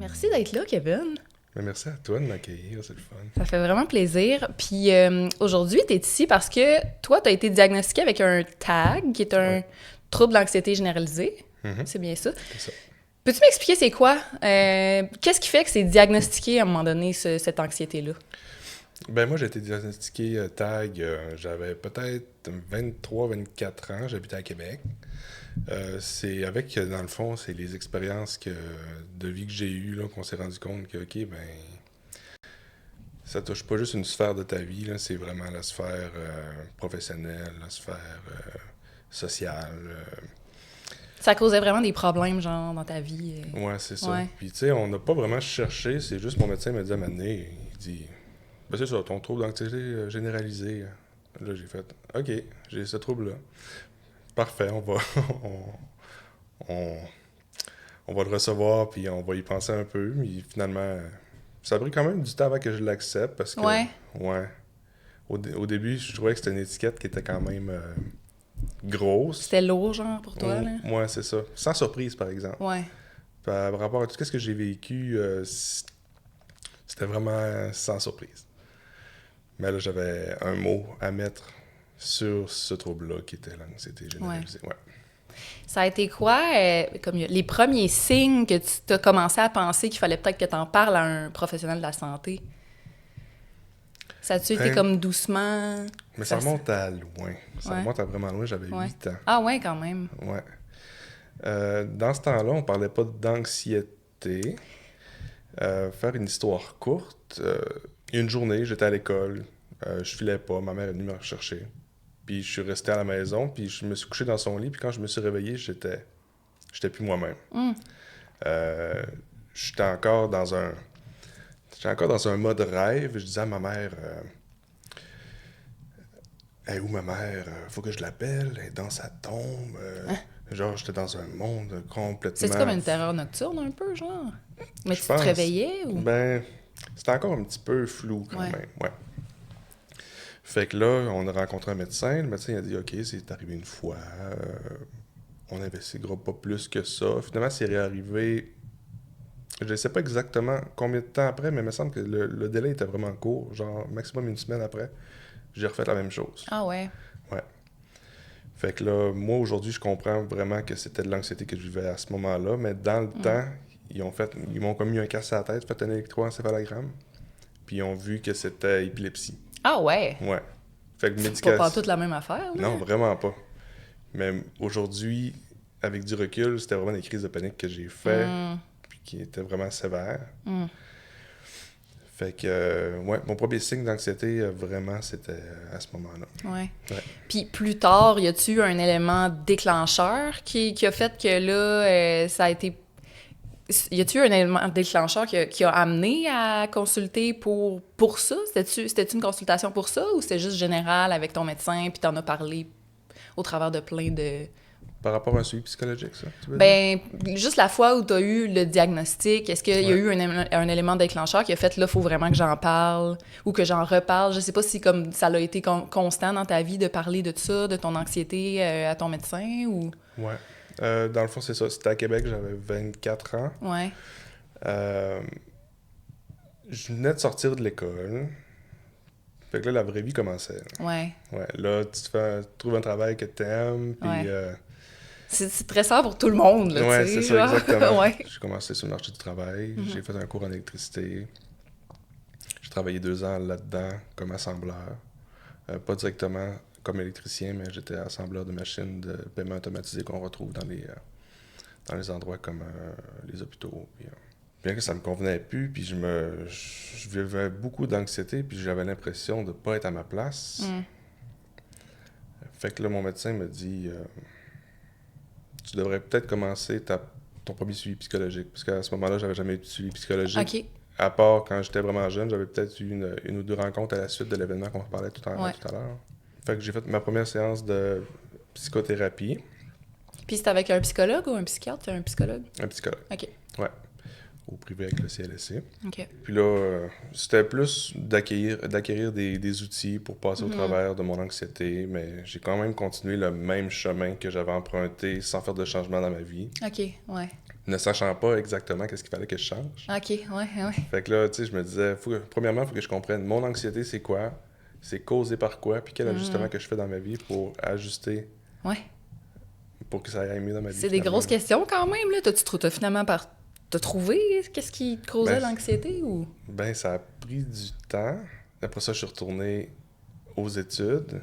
Merci d'être là, Kevin. Merci à toi de m'accueillir, c'est le fun. Ça fait vraiment plaisir. Puis aujourd'hui, tu es ici parce que toi, tu as été diagnostiqué avec un TAG, qui est un trouble d'anxiété généralisée. C'est bien ça. C'est ça. Peux-tu m'expliquer c'est quoi? Qu'est-ce qui fait que c'est diagnostiqué à un moment donné, cette anxiété-là? Ben moi, j'ai été diagnostiqué TAG, j'avais peut-être 23-24 ans, j'habitais à Québec. C'est avec, dans le fond, c'est les expériences de vie que j'ai eues là, qu'on s'est rendu compte que, OK, ben, ça touche pas juste une sphère de ta vie, là, c'est vraiment la sphère professionnelle, la sphère sociale. Ça causait vraiment des problèmes, genre, dans ta vie? Ouais, c'est ça. Ouais. Puis, tu sais, on n'a pas vraiment cherché, c'est juste mon médecin m'a dit à un moment donné, il dit, ben c'est ça, ton trouble d'anxiété généralisé. Là, j'ai fait, OK, j'ai ce trouble-là. Parfait, on, on va le recevoir, puis on va y penser un peu. Mais finalement, ça a pris quand même du temps avant que je l'accepte, parce que, Ouais. au début, je trouvais que c'était une étiquette qui était quand même grosse. C'était lourd, genre, pour toi, là? Ouais, c'est ça. Sans surprise, par exemple. Ouais. Par rapport à tout ce que j'ai vécu, c'était vraiment sans surprise. Mais là, j'avais un mot à mettre sur ce trouble-là qui était l'anxiété généralisée. Ouais. Ça a été quoi, comme les premiers signes que tu as commencé à penser qu'il fallait peut-être que tu en parles à un professionnel de la santé? Ça a-tu été comme doucement? Mais ça remonte à loin. Ça remonte à vraiment loin. J'avais 8 ans. Ah ouais, quand même. Ouais. Dans ce temps-là, on parlait pas d'anxiété. Faire une histoire courte, une journée, j'étais à l'école, je filais pas, ma mère est venue me rechercher. Puis je suis resté à la maison, puis je me suis couché dans son lit, puis quand je me suis réveillé, j'étais plus moi-même. J'étais encore dans un mode rêve. Je disais à ma mère, elle est où ma mère? Faut que je l'appelle, elle est dans sa tombe. Genre, j'étais dans un monde complètement... C'est comme une terreur nocturne, un peu, genre? Mais Je tu pense, te réveillais, ou? Ben, c'était encore un petit peu flou, quand même, ouais. Fait que là, on a rencontré un médecin. Le médecin il a dit « OK, c'est arrivé une fois. On n'investigera pas plus que ça. » Finalement, c'est réarrivé... Je ne sais pas exactement combien de temps après, mais il me semble que le délai était vraiment court. Genre, maximum une semaine après, j'ai refait la même chose. Ah ouais? Ouais. Fait que là, moi, aujourd'hui, je comprends vraiment que c'était de l'anxiété que je vivais à ce moment-là. Mais dans le temps, ils m'ont comme mis un casse à la tête, fait un électroencéphalogramme. Puis ils ont vu que c'était épilepsie. Ah ouais? Ouais. Fait que C'est pas toute la même affaire, là? Non, vraiment pas. Mais aujourd'hui, avec du recul, c'était vraiment des crises de panique que j'ai fait, puis qui étaient vraiment sévères. Fait que, ouais, mon premier signe d'anxiété, vraiment, c'était à ce moment-là. Ouais. Ouais. Puis plus tard, y a-tu un élément déclencheur qui a fait que là, ça a été... Y a-tu un élément déclencheur qui a amené à consulter pour ça? C'était-tu une consultation pour ça ou c'était juste général avec ton médecin puis t'en as parlé au travers de plein de... Par rapport à un suivi psychologique, ça, tu veux dire? Ben, juste la fois où tu as eu le diagnostic, est-ce qu'il y a eu un élément déclencheur qui a fait, là, il faut vraiment que j'en parle ou que j'en reparle? Je sais pas si comme ça a été constant dans ta vie de parler de ça, de ton anxiété à ton médecin ou... Ouais. Dans le fond, c'est ça. C'était à Québec, j'avais 24 ans. Ouais. Je venais de sortir de l'école. Fait que là, la vraie vie commençait. Là. Ouais. Ouais. Là, tu trouves un travail que t'aimes, puis... C'est stressant pour tout le monde, là, ouais, tu sais. c'est ça, exactement. Ouais. J'ai commencé sur le marché du travail. J'ai fait un cours en électricité. J'ai travaillé 2 ans là-dedans comme assembleur. Pas directement comme électricien, mais j'étais assembleur de machines de paiement automatisé qu'on retrouve dans les endroits comme les hôpitaux. Puis, bien que ça me convenait plus, puis je vivais beaucoup d'anxiété, puis j'avais l'impression de pas être à ma place. Fait que là, mon médecin me dit... tu devrais peut-être commencer ton premier suivi psychologique. Parce qu'à ce moment-là, j'avais jamais eu de suivi psychologique. OK. À part quand j'étais vraiment jeune, j'avais peut-être eu une ou deux rencontres à la suite de l'événement qu'on parlait tout à l'heure. Fait que j'ai fait ma première séance de psychothérapie. Puis c'était avec un psychologue ou un psychiatre? Un psychologue? Un psychologue. OK. Ouais. au privé avec le CLSC. OK. Puis là, c'était plus d'acquérir des outils pour passer au travers de mon anxiété, mais j'ai quand même continué le même chemin que j'avais emprunté sans faire de changement dans ma vie, OK, ouais. ne sachant pas exactement qu'est-ce qu'il fallait que je change. OK, ouais. Fait que là, tu sais, je me disais, premièrement, il faut que je comprenne mon anxiété, c'est quoi, c'est causé par quoi, puis quel ajustement que je fais dans ma vie pour ajuster, Ouais. pour que ça aille mieux dans ma vie. C'est des grosses questions quand même, là. T'as finalement t'as trouvé qu'est-ce qui te causait l'anxiété ou? Ben, ça a pris du temps. Après ça, je suis retourné aux études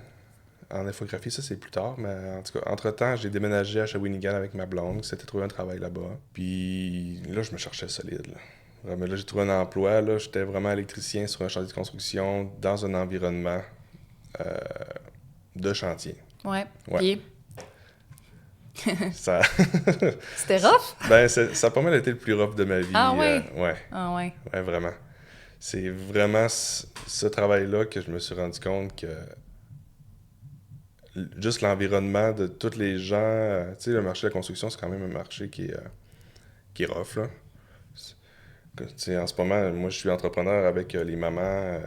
en infographie. Ça, c'est plus tard, mais en tout cas, entre-temps, j'ai déménagé à Shawinigan avec ma blonde, qui s'était trouvé un travail là-bas. Puis là, je me cherchais solide, là. Vraiment, là, j'ai trouvé un emploi. Là, j'étais vraiment électricien sur un chantier de construction dans un environnement de chantier. Ouais. Ouais. Ça... C'était rough? Ben, ça a pas mal été le plus rough de ma vie. Ah ouais? Ouais. Ah ouais. Ouais, vraiment. C'est vraiment ce travail-là que je me suis rendu compte que juste l'environnement de tous les gens... tu sais, le marché de la construction, c'est quand même un marché qui est rough, là. Tu sais, en ce moment, moi, je suis entrepreneur avec les mamans.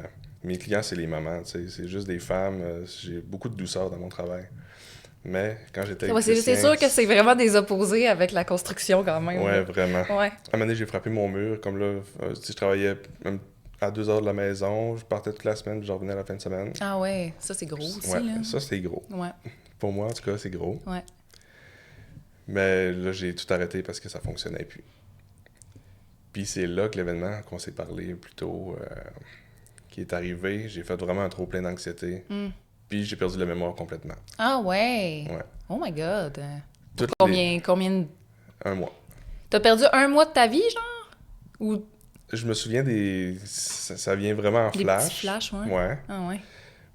Mes clients, c'est les mamans, tu sais. C'est juste des femmes. J'ai beaucoup de douceur dans mon travail. Mais quand j'étais électricien... C'est sûr que c'est vraiment des opposés avec la construction quand même. Ouais, là. vraiment. Ouais. À un moment donné, j'ai frappé mon mur. Comme là, tu sais, je travaillais à 2 heures de la maison. Je partais toute la semaine, puis je revenais à la fin de semaine. Ah ouais, ça c'est gros aussi, Ouais, là. ça, c'est gros. Ouais. Pour moi, en tout cas, c'est gros. Ouais. Mais là, j'ai tout arrêté parce que ça fonctionnait plus. Puis c'est là que l'événement qu'on s'est parlé plus tôt, qui est arrivé, j'ai fait vraiment un trop plein d'anxiété. Puis j'ai perdu la mémoire complètement. Ah ouais. Ouais. Oh my God. Toutes Combien de... Un mois. T'as perdu un mois de ta vie, genre? Ou Je me souviens ça vient vraiment en des flash. petits flashs, ouais? Ouais. Ah ouais.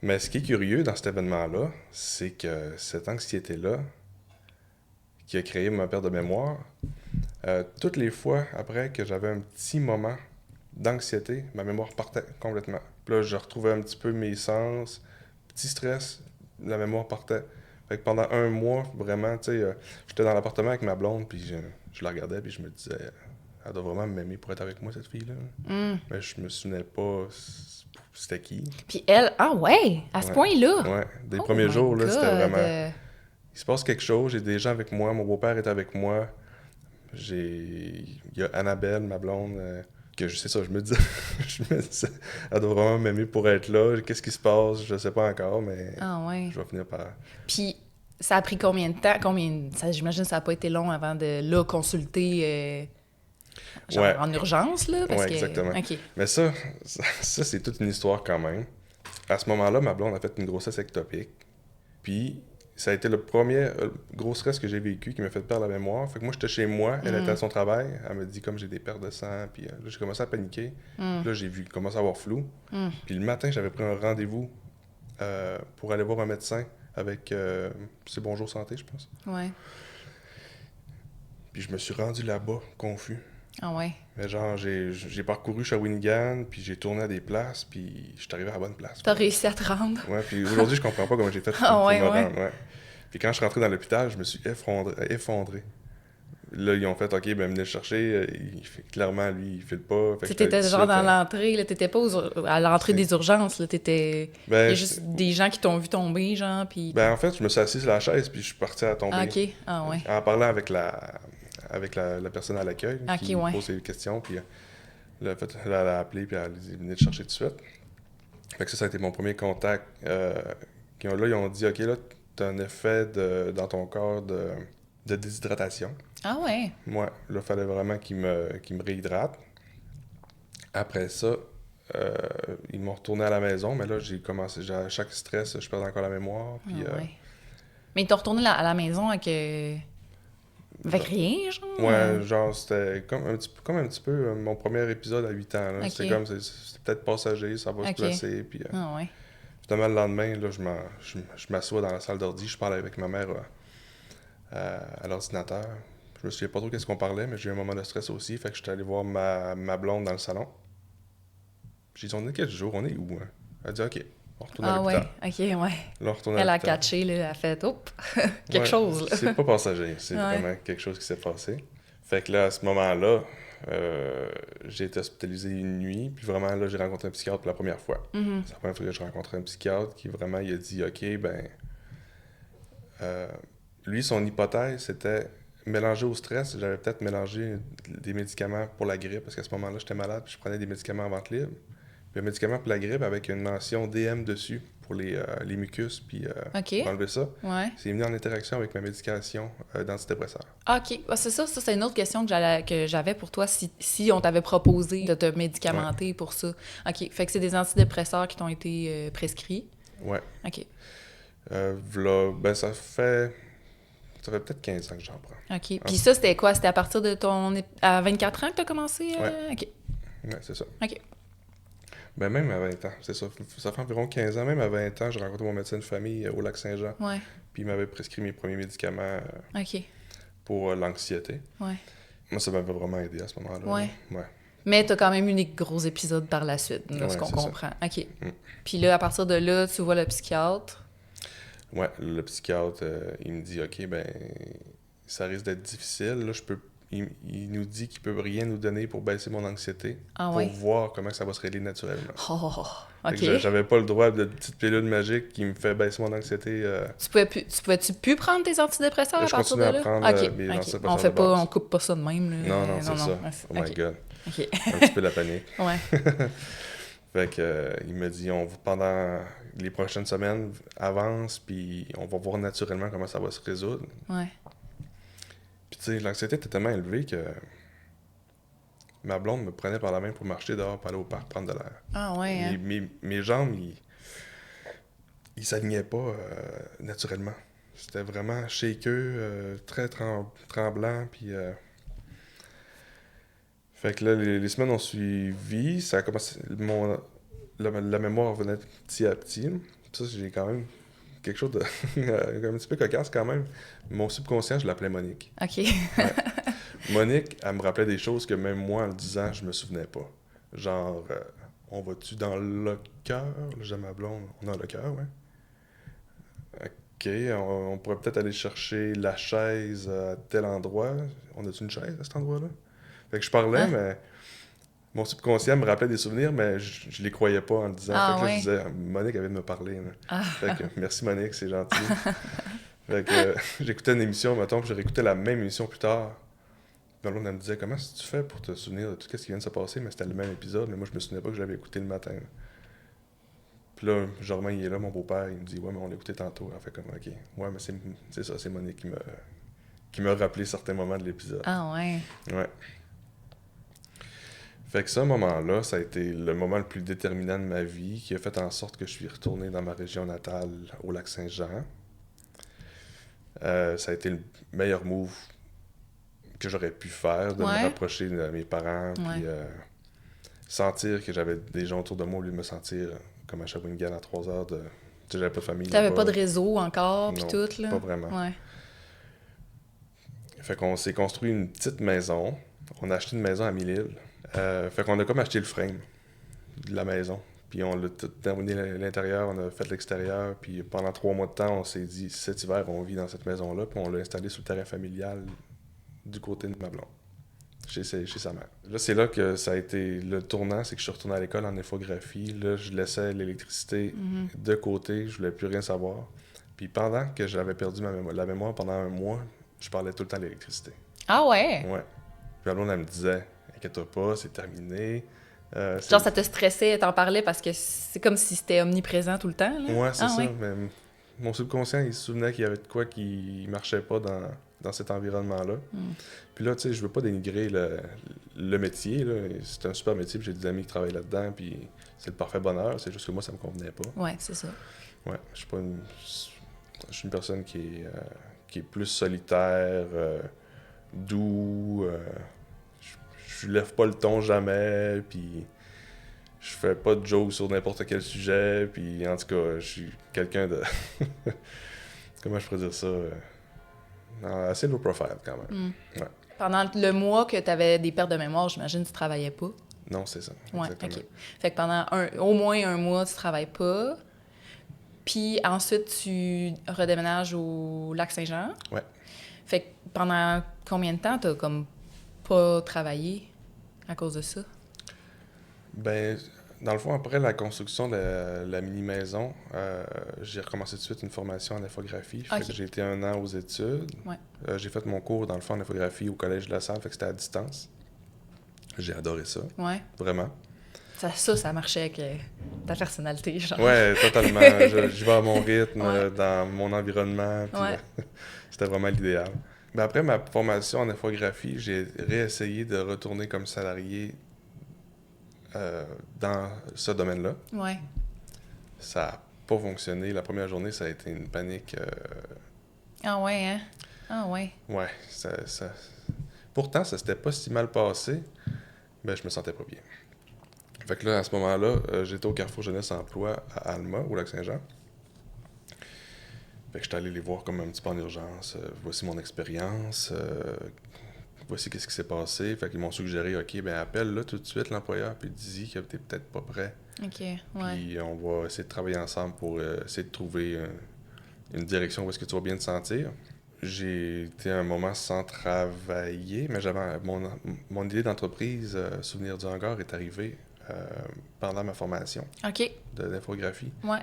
Mais ce qui est curieux dans cet événement-là, c'est que cette anxiété-là, qui a créé ma perte de mémoire, toutes les fois après que j'avais un petit moment d'anxiété, ma mémoire partait complètement. Puis là, je retrouvais un petit peu mes sens, petit stress, la mémoire partait. Fait que pendant un mois, vraiment, tu sais, j'étais dans l'appartement avec ma blonde, puis je la regardais, puis je me disais, elle doit vraiment m'aimer pour être avec moi, cette fille-là. Mais je me souvenais pas c'était qui. Puis elle, ah ouais, à ce point-là. Ouais, des Oh premiers my jours, là, c'était God. vraiment... Il se passe quelque chose, j'ai des gens avec moi, mon beau-père est avec moi. Il y a Annabelle, ma blonde, que je sais ça, je me disais, elle doit vraiment m'aimer pour être là. Qu'est-ce qui se passe? Je sais pas encore, mais Ah ouais. je vais finir par... Puis ça a pris combien de temps? J'imagine que ça n'a pas été long avant de là consulter genre Ouais. en urgence, là? Parce Ouais, que... exactement. OK. Mais ça, c'est toute une histoire quand même. À ce moment-là, ma blonde a fait une grossesse ectopique. Puis ça a été le premier gros stress que j'ai vécu qui m'a fait perdre la mémoire. Fait que moi, j'étais chez moi, elle était à son travail. Elle me dit comme j'ai des pertes de sang. Puis là, j'ai commencé à paniquer. Puis là, j'ai commencé à avoir flou. Puis le matin, j'avais pris un rendez-vous pour aller voir un médecin avec c'est Bonjour Santé, je pense. Ouais. Puis je me suis rendu là-bas, confus. Ah ouais. Mais genre, j'ai parcouru Shawinigan, puis j'ai tourné à des places, puis je suis arrivé à la bonne place. T'as réussi à te rendre? Ouais, puis aujourd'hui, je comprends pas comment j'ai fait pour, Ah ouais, me ouais. rendre. Ouais. Puis quand je suis rentré dans l'hôpital, je me suis effondré. Là, ils ont fait, OK, ben venez le chercher. Clairement, lui, il file pas. Fait que T'étais j'étais genre tout de dans suite, l'entrée, là, t'étais pas à l'entrée des urgences, là, t'étais... Ben, Il y a juste des gens qui t'ont vu tomber, genre, puis... Ben, en fait, je me suis assis sur la chaise, puis je suis parti à tomber. Ah, OK. Ah, ouais. En parlant avec la personne à l'accueil OK, qui ouais. me posait des questions, puis là, en fait, elle a appelé, puis elle a dit, venez te chercher tout de suite. Fait que ça a été mon premier contact. Là, ils ont dit, OK, là, t'as un effet dans ton corps de déshydratation. Ah, ouais. Moi, là, il fallait vraiment qu'il me réhydrate. Après ça, ils m'ont retourné à la maison, mais là, j'ai commencé, à chaque stress, je perdais encore la mémoire. Puis, Ah, ouais. Mais ils t'ont retourné à la maison avec rien, genre? Ouais, genre, c'était comme un petit peu mon premier épisode à 8 ans. Là. Ok. C'était comme, c'est peut-être passager, ça va se placer. Puis, Ah, ouais. finalement, le lendemain, là, je m'assois dans la salle d'ordi, je parle avec ma mère à l'ordinateur. Je me souviens pas trop qu'est-ce qu'on parlait, mais j'ai eu un moment de stress aussi. Fait que j'étais allé voir ma blonde dans le salon. J'ai dit, on est quel jour? On est où? Hein? Elle a dit, OK, on retourne à l'hôpital. Ouais, OK, ouais. Là, on retourne à Elle a l'hôpital. catché, là, elle a fait, oups, quelque Ouais, chose, là. C'est pas passager, c'est Ouais. vraiment quelque chose qui s'est passé. Fait que là, à ce moment-là, j'ai été hospitalisé une nuit, puis vraiment, là, j'ai rencontré un psychiatre pour la première fois. Mhm. C'est la première fois que j'ai rencontré un psychiatre qui vraiment, il a dit, OK, ben... lui, son hypothèse, c'était mélanger au stress. J'avais peut-être mélangé des médicaments pour la grippe, parce qu'à ce moment-là, j'étais malade, puis je prenais des médicaments en vente libre. Puis un médicament pour la grippe avec une mention DM dessus pour les mucus, puis OK. pour enlever ça. Ouais. C'est venu en interaction avec ma médication d'antidépresseur. Ah, OK. Ah, c'est ça, c'est une autre question que j'avais pour toi, si on t'avait proposé de te médicamenter pour ça. OK. Fait que c'est des antidépresseurs qui t'ont été prescrits. Ouais. OK. V'là, ben ça fait peut-être 15 ans que j'en prends. OK. Puis ça, c'était quoi? C'était à partir de à 24 ans que t'as commencé? Ouais. OK. Ouais, c'est ça. OK. Ben même à 20 ans, c'est ça. Ça fait environ 15 ans. Même à 20 ans, j'ai rencontré mon médecin de famille au Lac-Saint-Jean. Ouais. Puis il m'avait prescrit mes premiers médicaments OK. pour l'anxiété. Ouais. Moi, ça m'avait vraiment aidé à ce moment-là. Ouais. Ouais. Mais t'as quand même eu des gros épisodes par la suite, là, ce Ouais, qu'on c'est comprend. OK. Mm. Puis là, à partir de là, tu vois le psychiatre. Ouais, le psychiatre, il me dit, OK, ben, ça risque d'être difficile. Là, il nous dit qu'il peut rien nous donner pour baisser mon anxiété, Ah pour ouais? voir comment ça va se régler naturellement. Oh, Fait OK. que j'avais pas le droit de petite pilule magique qui me fait baisser mon anxiété. Tu pouvais-tu plus prendre tes antidépresseurs à Je partir de continue là? à prendre OK. mes OK. antidépresseurs On fait de pas, base. on coupe pas ça de même, là. Non, c'est ça. Oh my OK. God. OK. Un petit peu la panique. Ouais. Fait que, il me dit, pendant les prochaines semaines, avance, puis on va voir naturellement comment ça va se résoudre. Ouais. Puis tu sais, l'anxiété était tellement élevée que ma blonde me prenait par la main pour marcher dehors, pour aller au parc, prendre de l'air. Ah ouais, hein? Mes jambes, ils s'alignaient pas naturellement. C'était vraiment shakeux, très tremblant, puis... Fait que là, les semaines ont suivi, ça a commencé... La mémoire venait petit à petit. Ça, j'ai quand même quelque chose de... un petit peu cocasse quand même. Mon subconscient, je l'appelais Monique. OK. Ouais. Monique, elle me rappelait des choses que même moi, en le disant, je me souvenais pas. Genre, on va-tu dans le locker? J'ai ma blonde. On est dans le locker, ouais. OK, on pourrait peut-être aller chercher la chaise à tel endroit. On a-tu une chaise à cet endroit-là? Fait que je parlais, mais mon subconscient me rappelait des souvenirs, mais je les croyais pas en le disant. Ah, fait que là, ouais. je disais, Monique avait de me parler. Là. Ah. Fait que merci Monique, c'est gentil. Fait que j'écoutais une émission, mettons, puis je réécoutais la même émission plus tard. Puis l'autre, elle me disait, comment tu fais pour te souvenir de tout ce qui vient de se passer? Mais c'était le même épisode, mais moi, je me souvenais pas que je l'avais écouté le matin. Là. Puis là, genre, il est là, mon beau-père, il me dit, ouais, mais on l'a écouté tantôt. Elle fait comme, OK. Ouais, mais c'est ça, c'est Monique qui m'a rappelé certains moments de l'épisode. Ah ouais. Ouais. Fait que ce moment-là, ça a été le moment le plus déterminant de ma vie, qui a fait en sorte que je suis retourné dans ma région natale, au Lac-Saint-Jean. Ça a été le meilleur move que j'aurais pu faire, de me rapprocher de mes parents, puis sentir que j'avais des gens autour de moi au lieu de me sentir comme à Shawinigan à 3 heures de... Tu sais, j'avais pas de famille. T'avais pas de réseau encore, puis tout, là? Pas vraiment. Ouais. Fait qu'on s'est construit une petite maison. On a acheté une maison à Mille-Îles. Fait qu'on a comme acheté le frame de la maison. Puis on l'a tout terminé l'intérieur, on a fait l'extérieur. Puis pendant 3 mois de temps, on s'est dit, cet hiver, on vit dans cette maison-là. Puis on l'a installé sur le terrain familial du côté de ma blonde, chez sa mère. Là, c'est là que ça a été le tournant, c'est que je suis retourné à l'école en infographie. Là, je laissais l'électricité de côté, je voulais plus rien savoir. Puis pendant que j'avais perdu la mémoire pendant 1 mois, je parlais tout le temps de l'électricité. Ah ouais? Ouais. Puis alors, elle me disait, inquiète-toi pas, c'est terminé. Genre, ça te stressait, t'en parlais parce que c'est comme si c'était omniprésent tout le temps, là? Ouais, c'est ça. Ouais. Mais mon subconscient, il se souvenait qu'il y avait de quoi qui marchait pas dans cet environnement-là. Puis là, tu sais, je veux pas dénigrer le métier, là. C'est un super métier, puis j'ai des amis qui travaillent là-dedans, puis c'est le parfait bonheur. C'est juste que moi, ça me convenait pas. Ouais, c'est ça. Ouais, je suis une personne qui est plus solitaire, doux, je lève pas le ton jamais, puis je fais pas de jokes sur n'importe quel sujet, puis en tout cas, je suis quelqu'un de... Comment je pourrais dire ça? Assez low profile, quand même. Ouais. Pendant le mois que t'avais des pertes de mémoire, j'imagine que tu travaillais pas? Non, c'est ça. Ouais, exactement. OK. Fait que pendant au moins 1 mois, tu travailles pas. Puis ensuite, tu redéménages au Lac-Saint-Jean. Ouais. Fait que pendant combien de temps t'as comme pas travaillé? à cause de ça? Ben, dans le fond, après la construction de la mini-maison, j'ai recommencé tout de suite une formation en infographie. Fait que j'ai été 1 an aux études. Ouais. J'ai fait mon cours, dans le fond, en infographie au Collège de la Salle, fait que c'était à distance. J'ai adoré ça. Ouais. Vraiment. Ça marchait avec ta personnalité, genre. Ouais, totalement. Je vais à mon rythme, Ouais. dans mon environnement, puis Ouais. c'était vraiment l'idéal. Ben après ma formation en infographie, j'ai réessayé de retourner comme salarié dans ce domaine-là. Ouais. Ça n'a pas fonctionné. La première journée, ça a été une panique. Ah ouais, hein? Ah ouais. Ouais, pourtant, ça s'était pas si mal passé, mais je me sentais pas bien. Fait que là, à ce moment-là, j'étais au Carrefour Jeunesse Emploi à Alma, au Lac-Saint-Jean. Fait que j'étais allé les voir comme un petit peu en urgence. Voici mon expérience. Voici qu'est-ce qui s'est passé. Fait qu'ils m'ont suggéré, OK, ben appelle là tout de suite l'employeur puis dis que t'es peut-être pas prêt. OK, ouais. Puis on va essayer de travailler ensemble pour essayer de trouver une direction où est-ce que tu vas bien te sentir. J'ai été un moment sans travailler, mais j'avais mon idée d'entreprise, Souvenir du hangar, est arrivée pendant ma formation OK. d'infographie. Ouais.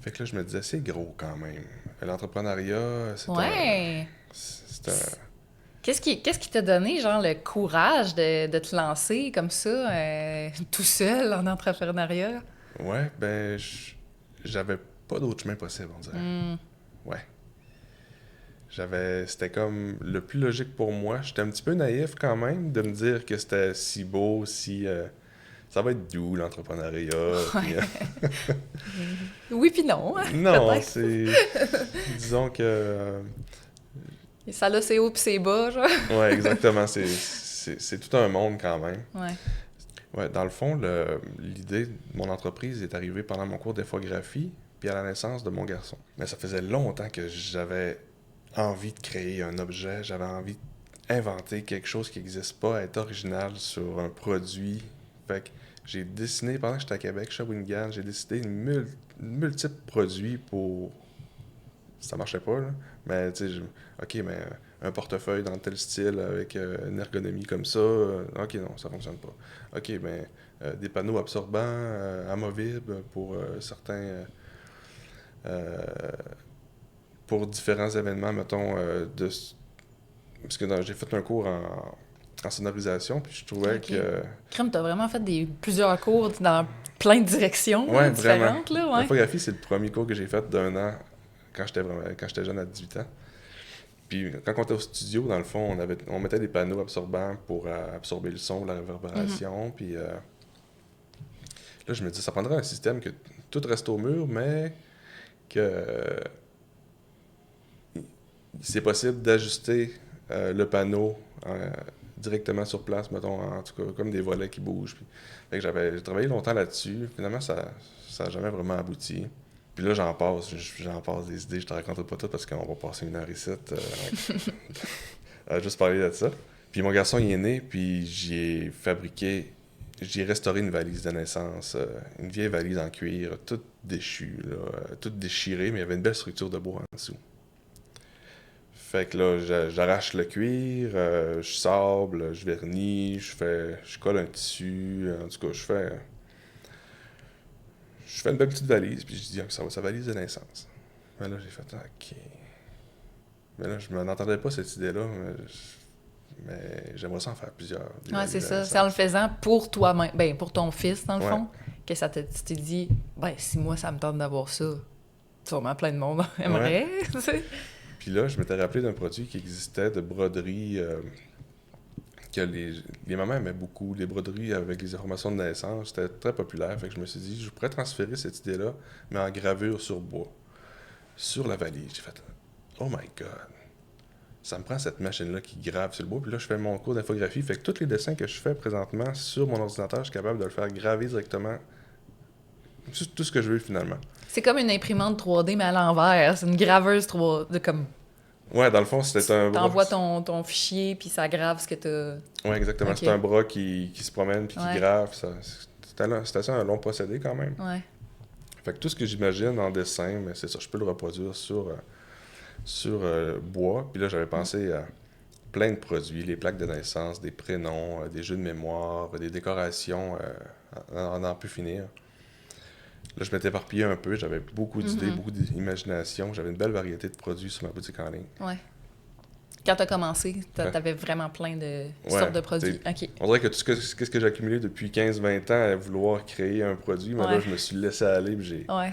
Fait que là, je me disais, c'est gros quand même. L'entrepreneuriat, Ouais. c'est un... Qu'est-ce qui t'a donné, genre, le courage de te lancer comme ça, tout seul en entrepreneuriat? Ouais, ben, j'avais pas d'autre chemin possible, on dirait. Hmm. Ouais. C'était comme le plus logique pour moi. J'étais un petit peu naïf quand même de me dire que c'était si beau, ça va être doux, l'entrepreneuriat. Puis, Oui puis non, hein, non, peut-être. disons que... Et ça a ses hauts pis ses bas, genre. ouais, exactement. C'est tout un monde quand même. Ouais. Ouais, dans le fond, l'idée de mon entreprise est arrivée pendant mon cours d'infographie puis à la naissance de mon garçon. Mais ça faisait longtemps que j'avais envie de créer un objet, j'avais envie d'inventer quelque chose qui n'existe pas, être original sur un produit. Fait que j'ai dessiné, pendant que j'étais à Québec, Shawinigan, j'ai dessiné multiples produits pour... Ça marchait pas, là. Mais, tu sais, OK, mais un portefeuille dans tel style avec une ergonomie comme ça, OK, non, ça fonctionne pas. OK, mais des panneaux absorbants, amovibles pour certains... pour différents événements, mettons, parce que j'ai fait un cours en sonorisation, puis je trouvais OK. que... Crème, t'as vraiment fait plusieurs cours dans plein de directions Ouais, différentes, là, ouais. L'infographie, c'est le premier cours que j'ai fait d'1 an quand j'étais jeune à 18 ans. Puis quand on était au studio, dans le fond, on mettait des panneaux absorbants pour absorber le son, la réverbération, puis là, je me dis, ça prendrait un système que tout reste au mur, mais que c'est possible d'ajuster le panneau directement sur place, mettons, en tout cas, comme des volets qui bougent. Puis, fait que j'ai travaillé longtemps là-dessus. Finalement, ça n'a jamais vraiment abouti. Puis là, j'en passe des idées. Je te raconterai pas tout parce qu'on va passer 1 heure ici à juste parler de ça. Puis mon garçon, il est né, puis j'ai restauré une valise de naissance, une vieille valise en cuir, toute déchue, là, toute déchirée, mais il y avait une belle structure de bois en dessous. Fait que là, j'arrache le cuir, je sable, je vernis, je colle un tissu, en tout cas, je fais une belle petite valise, puis je dis, ah, ça va, sa valise de naissance. Mais là, j'ai fait, OK. Mais là, je m'en entendais pas cette idée-là, mais j'aimerais ça en faire plusieurs. Ouais, c'est ça. C'est en le faisant pour toi-même, ben pour ton fils, dans le Ouais. fond, que tu t'es dit, ben si moi, ça me tente d'avoir ça, sûrement plein de monde aimerait, tu sais. Puis là, je m'étais rappelé d'un produit qui existait de broderie que les mamans aimaient beaucoup. Les broderies avec les informations de naissance, c'était très populaire. Fait que je me suis dit, je pourrais transférer cette idée-là, mais en gravure sur bois, sur la valise. J'ai fait, oh my God! Ça me prend cette machine-là qui grave sur le bois. Puis là, je fais mon cours d'infographie. Fait que tous les dessins que je fais présentement sur mon ordinateur, je suis capable de le faire graver directement. Tout ce que je veux, finalement. C'est comme une imprimante 3D, mais à l'envers. C'est une graveuse 3D, comme... Ouais, dans le fond, c'était un bras. T'envoies ton fichier, puis ça grave ce que t'as... Ouais, exactement. Ok. C'est un bras qui se promène puis qui Ouais. grave. C'était assez un long procédé quand même. Ouais. Fait que tout ce que j'imagine en dessin, mais c'est ça, je peux le reproduire sur bois. Puis là, j'avais pensé plein de produits, les plaques de naissance, des prénoms, des jeux de mémoire, des décorations, on n'en peut finir. Là, je m'étais éparpillé un peu, j'avais beaucoup d'idées, beaucoup d'imagination, j'avais une belle variété de produits sur ma boutique en ligne. Ouais. Quand tu as commencé, tu avais vraiment plein de sortes de produits. OK. On dirait que tout ce que j'ai accumulé depuis 15-20 ans à vouloir créer un produit, mais là, je me suis laissé aller, puis j'ai... Ouais.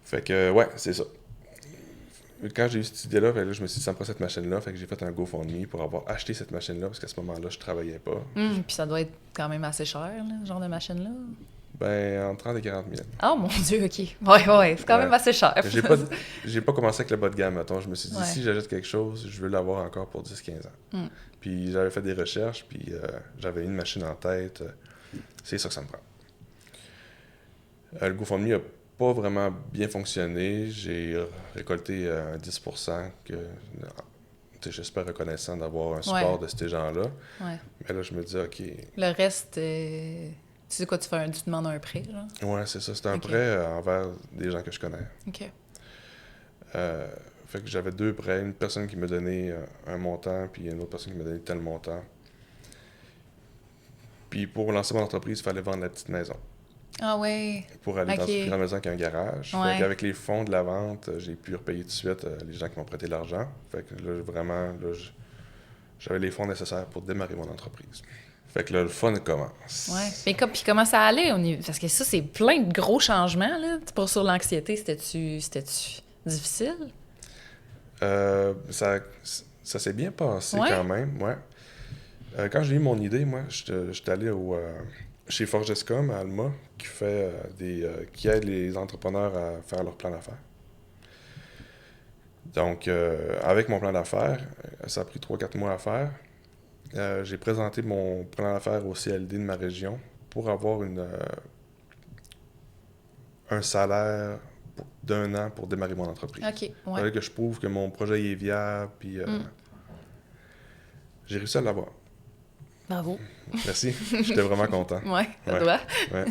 Fait que, ouais, c'est ça. Quand j'ai eu cette idée-là, là, je me suis dit, ça me prend cette machine-là, fait que j'ai fait un GoFundMe pour avoir acheté cette machine-là, parce qu'à ce moment-là, je travaillais pas. Puis ça doit être quand même assez cher, là, ce genre de machine-là. Ben, entre 30 et 40 000. Oh mon Dieu, OK. Ouais, c'est quand même assez cher. J'ai pas commencé avec le bas de gamme, mettons. Je me suis dit, si j'achète quelque chose, je veux l'avoir encore pour 10-15 ans. Puis j'avais fait des recherches, puis j'avais une machine en tête. C'est ça que ça me prend. Le GoFundMe a pas vraiment bien fonctionné. J'ai récolté 10% que je suis super reconnaissant d'avoir un support de ces gens-là. Ouais. Mais là, je me dis, OK. Le reste, tu sais quoi, tu demandes un prêt, genre? Ouais, c'est ça. C'est un prêt envers des gens que je connais. OK. Fait que j'avais 2 prêts. Une personne qui me donnait un montant, puis une autre personne qui me donnait tel montant. Puis pour lancer mon entreprise, il fallait vendre la petite maison. Ah ouais. Pour aller dans une plus grande maison qui a un garage. Ouais. Fait qu'avec les fonds de la vente, j'ai pu repayer tout de suite les gens qui m'ont prêté l'argent. Fait que là, vraiment, j'avais les fonds nécessaires pour démarrer mon entreprise. Fait que là, le fun commence. Ouais. Mais puis comment ça allait au niveau... Parce que ça, c'est plein de gros changements, là. Pour sur l'anxiété, c'était-tu difficile? Ça s'est bien passé quand même, ouais. Quand j'ai eu mon idée, moi, j'étais allé chez Forgescom à Alma, qui aide les entrepreneurs à faire leur plan d'affaires. Donc, avec mon plan d'affaires, ça a pris 3-4 mois à faire. J'ai présenté mon plan d'affaires au CLD de ma région pour avoir un salaire d'1 an pour démarrer mon entreprise. OK, ouais. Il fallait que je prouve que mon projet est viable, puis j'ai réussi à l'avoir. Bravo. Merci, j'étais vraiment content. Ouais, ça doit. Ouais.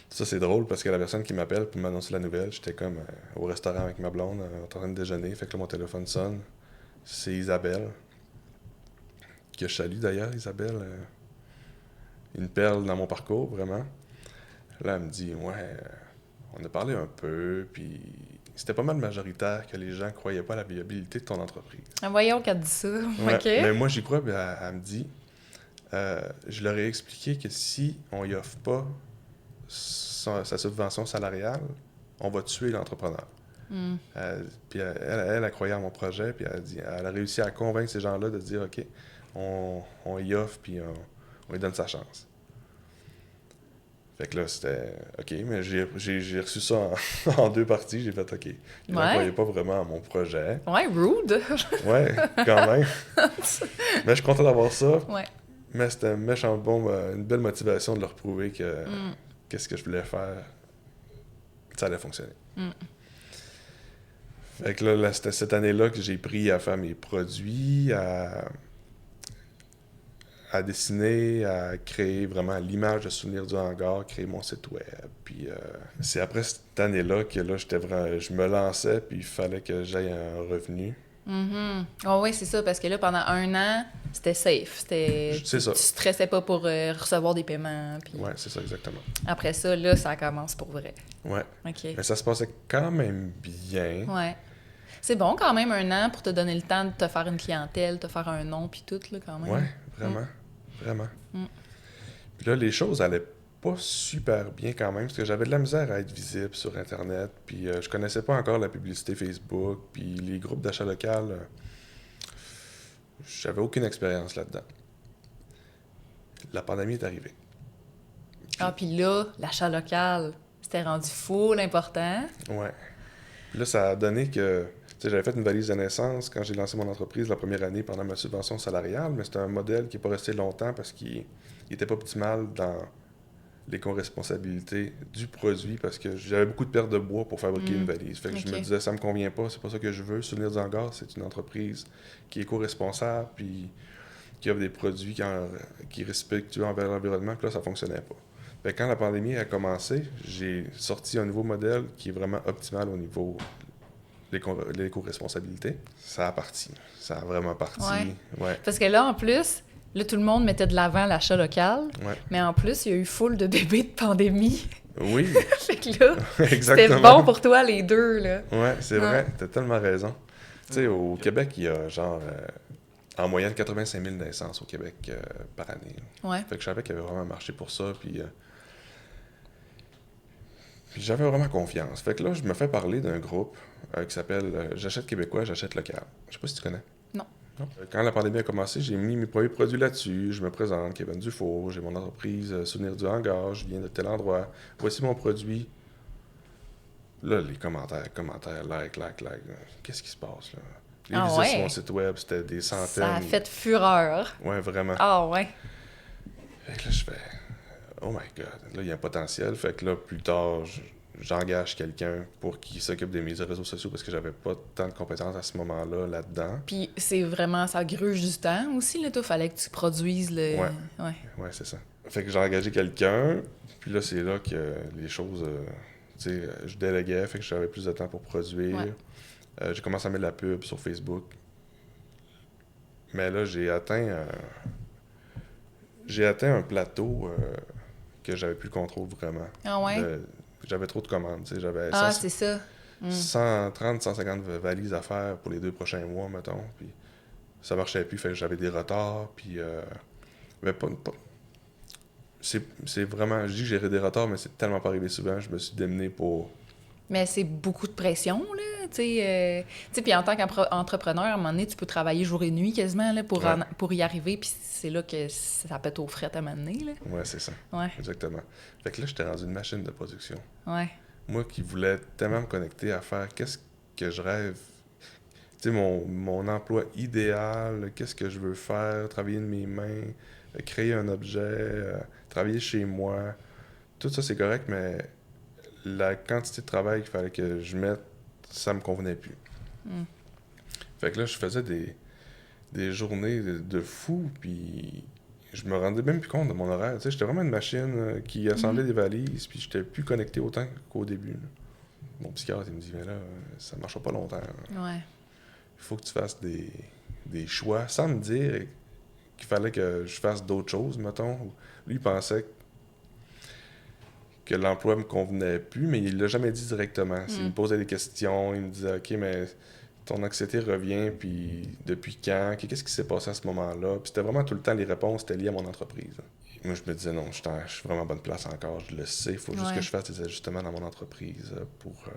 Ça, c'est drôle parce que la personne qui m'appelle pour m'annoncer la nouvelle, j'étais comme au restaurant avec ma blonde, en train de déjeuner, fait que là, mon téléphone sonne. C'est Isabelle, que je salue d'ailleurs, Isabelle. Une perle dans mon parcours, vraiment. Là, elle me dit, ouais, on a parlé un peu, puis c'était pas mal majoritaire que les gens croyaient pas à la viabilité de ton entreprise. Ah, voyons qu'elle dit ça. Ouais, OK. mais moi, j'y crois, puis elle me dit, je leur ai expliqué que si on y offre pas sa subvention salariale, on va tuer l'entrepreneur. Puis elle croyait à mon projet, puis elle a réussi à convaincre ces gens-là de dire, OK, on y offre, puis on lui donne sa chance. Fait que là, c'était OK, mais j'ai reçu ça en 2 parties. J'ai fait OK. Je ne croyais pas vraiment à mon projet. Ouais, rude. Ouais, quand même. Mais je suis content d'avoir ça. Ouais. Mais c'était une belle motivation de leur prouver que qu'est-ce que je voulais faire, ça allait fonctionner. Fait que là, c'était cette année-là que j'ai pris à faire mes produits, à dessiner, à créer vraiment l'image de souvenir du hangar, créer mon site web. Puis c'est après cette année-là que là, je me lançais, puis il fallait que j'aille un revenu. Oh oui, c'est ça, parce que là, pendant 1 an, c'était safe. C'est ça. Tu stressais pas pour recevoir des paiements. Puis... Ouais, c'est ça, exactement. Après ça, là, ça commence pour vrai. Ouais. OK. Mais ça se passait quand même bien. Ouais. C'est bon quand même 1 an pour te donner le temps de te faire une clientèle, te faire un nom, puis tout, là, quand même. Ouais, vraiment. Vraiment. Puis là, les choses allaient pas super bien quand même, parce que j'avais de la misère à être visible sur Internet, puis je connaissais pas encore la publicité Facebook, puis les groupes d'achat local, j'avais aucune expérience là-dedans. La pandémie est arrivée. Puis là, l'achat local, c'était rendu full important. Ouais. Puis là, ça a donné que... J'avais fait une valise de naissance quand j'ai lancé mon entreprise la première année pendant ma subvention salariale, mais c'était un modèle qui n'est pas resté longtemps parce qu'il n'était pas optimal dans l'éco-responsabilité du produit parce que j'avais beaucoup de pertes de bois pour fabriquer une valise. Fait que je me disais, ça me convient pas, c'est pas ça que je veux. Souvenir du hangar, c'est une entreprise qui est éco-responsable puis qui offre des produits qui respectent envers l'environnement, puis là, ça fonctionnait pas. Fait que quand la pandémie a commencé, j'ai sorti un nouveau modèle qui est vraiment optimal au niveau l'éco-responsabilité. Ça a parti. Ça a vraiment parti. Ouais. Parce que là, en plus, tout le monde mettait de l'avant l'achat local, mais en plus, il y a eu full de bébés de pandémie. Oui. Fait que là, c'était Exactement. bon pour toi, les deux, là. Ouais, c'est vrai. T'as tellement raison. Tu sais, au Québec, il y a genre... en moyenne, 85 000 naissances au Québec par année. Ouais. Fait que je savais qu'il y avait vraiment un marché pour ça, puis j'avais vraiment confiance. Fait que là, je me fais parler d'un groupe qui s'appelle J'achète québécois, j'achète local. Je sais pas si tu connais. Non. Quand la pandémie a commencé, j'ai mis mes premiers produits là-dessus. Je me présente, Kevin Dufour, j'ai mon entreprise Souvenir du Hangar, je viens de tel endroit. Voici mon produit. Là, les commentaires, like. Qu'est-ce qui se passe, là? Les visites sur mon site web, c'était des centaines. Ça a fait fureur. Ouais, vraiment. Ah ouais. Fait que là, je fais oh my God, là, il y a un potentiel. Fait que là, plus tard, j'engage quelqu'un pour qu'il s'occupe de mes réseaux sociaux parce que j'avais pas tant de compétences à ce moment-là, là-dedans. Puis c'est vraiment, ça gruge du temps aussi, là, toi, fallait que tu produises le... Ouais, c'est ça. Fait que j'ai engagé quelqu'un, puis là, c'est là que les choses, tu sais, je déléguais, fait que j'avais plus de temps pour produire. Ouais. J'ai commencé à mettre de la pub sur Facebook. Mais là, j'ai atteint un plateau que j'avais plus le contrôle vraiment. Ah ouais? J'avais trop de commandes, tu sais, j'avais... c'est ça. 130, 150 valises à faire pour les 2 prochains mois, mettons, puis ça marchait plus, fait que j'avais des retards, puis... mais pas... C'est vraiment... Je dis que j'ai des retards, mais c'est tellement pas arrivé souvent, je me suis démené pour... Mais c'est beaucoup de pression, là, tu sais, puis en tant qu'entrepreneur, à un moment donné, tu peux travailler jour et nuit quasiment, là, pour y arriver, puis c'est là que ça pète aux frettes à un moment donné, là. Ouais, c'est ça. Ouais. Exactement. Fait que là, j'étais dans une machine de production. Ouais. Moi qui voulais tellement me connecter à faire qu'est-ce que je rêve, tu sais, mon emploi idéal, qu'est-ce que je veux faire, travailler de mes mains, créer un objet, travailler chez moi, tout ça c'est correct, mais la quantité de travail qu'il fallait que je mette, ça me convenait plus. Fait que là, je faisais des journées de fou, puis je me rendais même plus compte de mon horaire. Tu sais, j'étais vraiment une machine qui assemblait des valises, puis j'étais plus connecté autant qu'au début. Là. Mon psychiatre, il me dit, mais là, ça marchera pas longtemps. Ouais. Il faut que tu fasses des choix, sans me dire qu'il fallait que je fasse d'autres choses, mettons. Lui, il pensait que l'emploi me convenait plus, mais il l'a jamais dit directement. Il me posait des questions, il me disait, OK, mais ton anxiété revient, puis depuis quand? Qu'est-ce qui s'est passé à ce moment-là? Puis c'était vraiment tout le temps, les réponses étaient liées à mon entreprise. Moi, je me disais, non, je suis vraiment à bonne place encore, je le sais, il faut juste que je fasse des ajustements dans mon entreprise pour que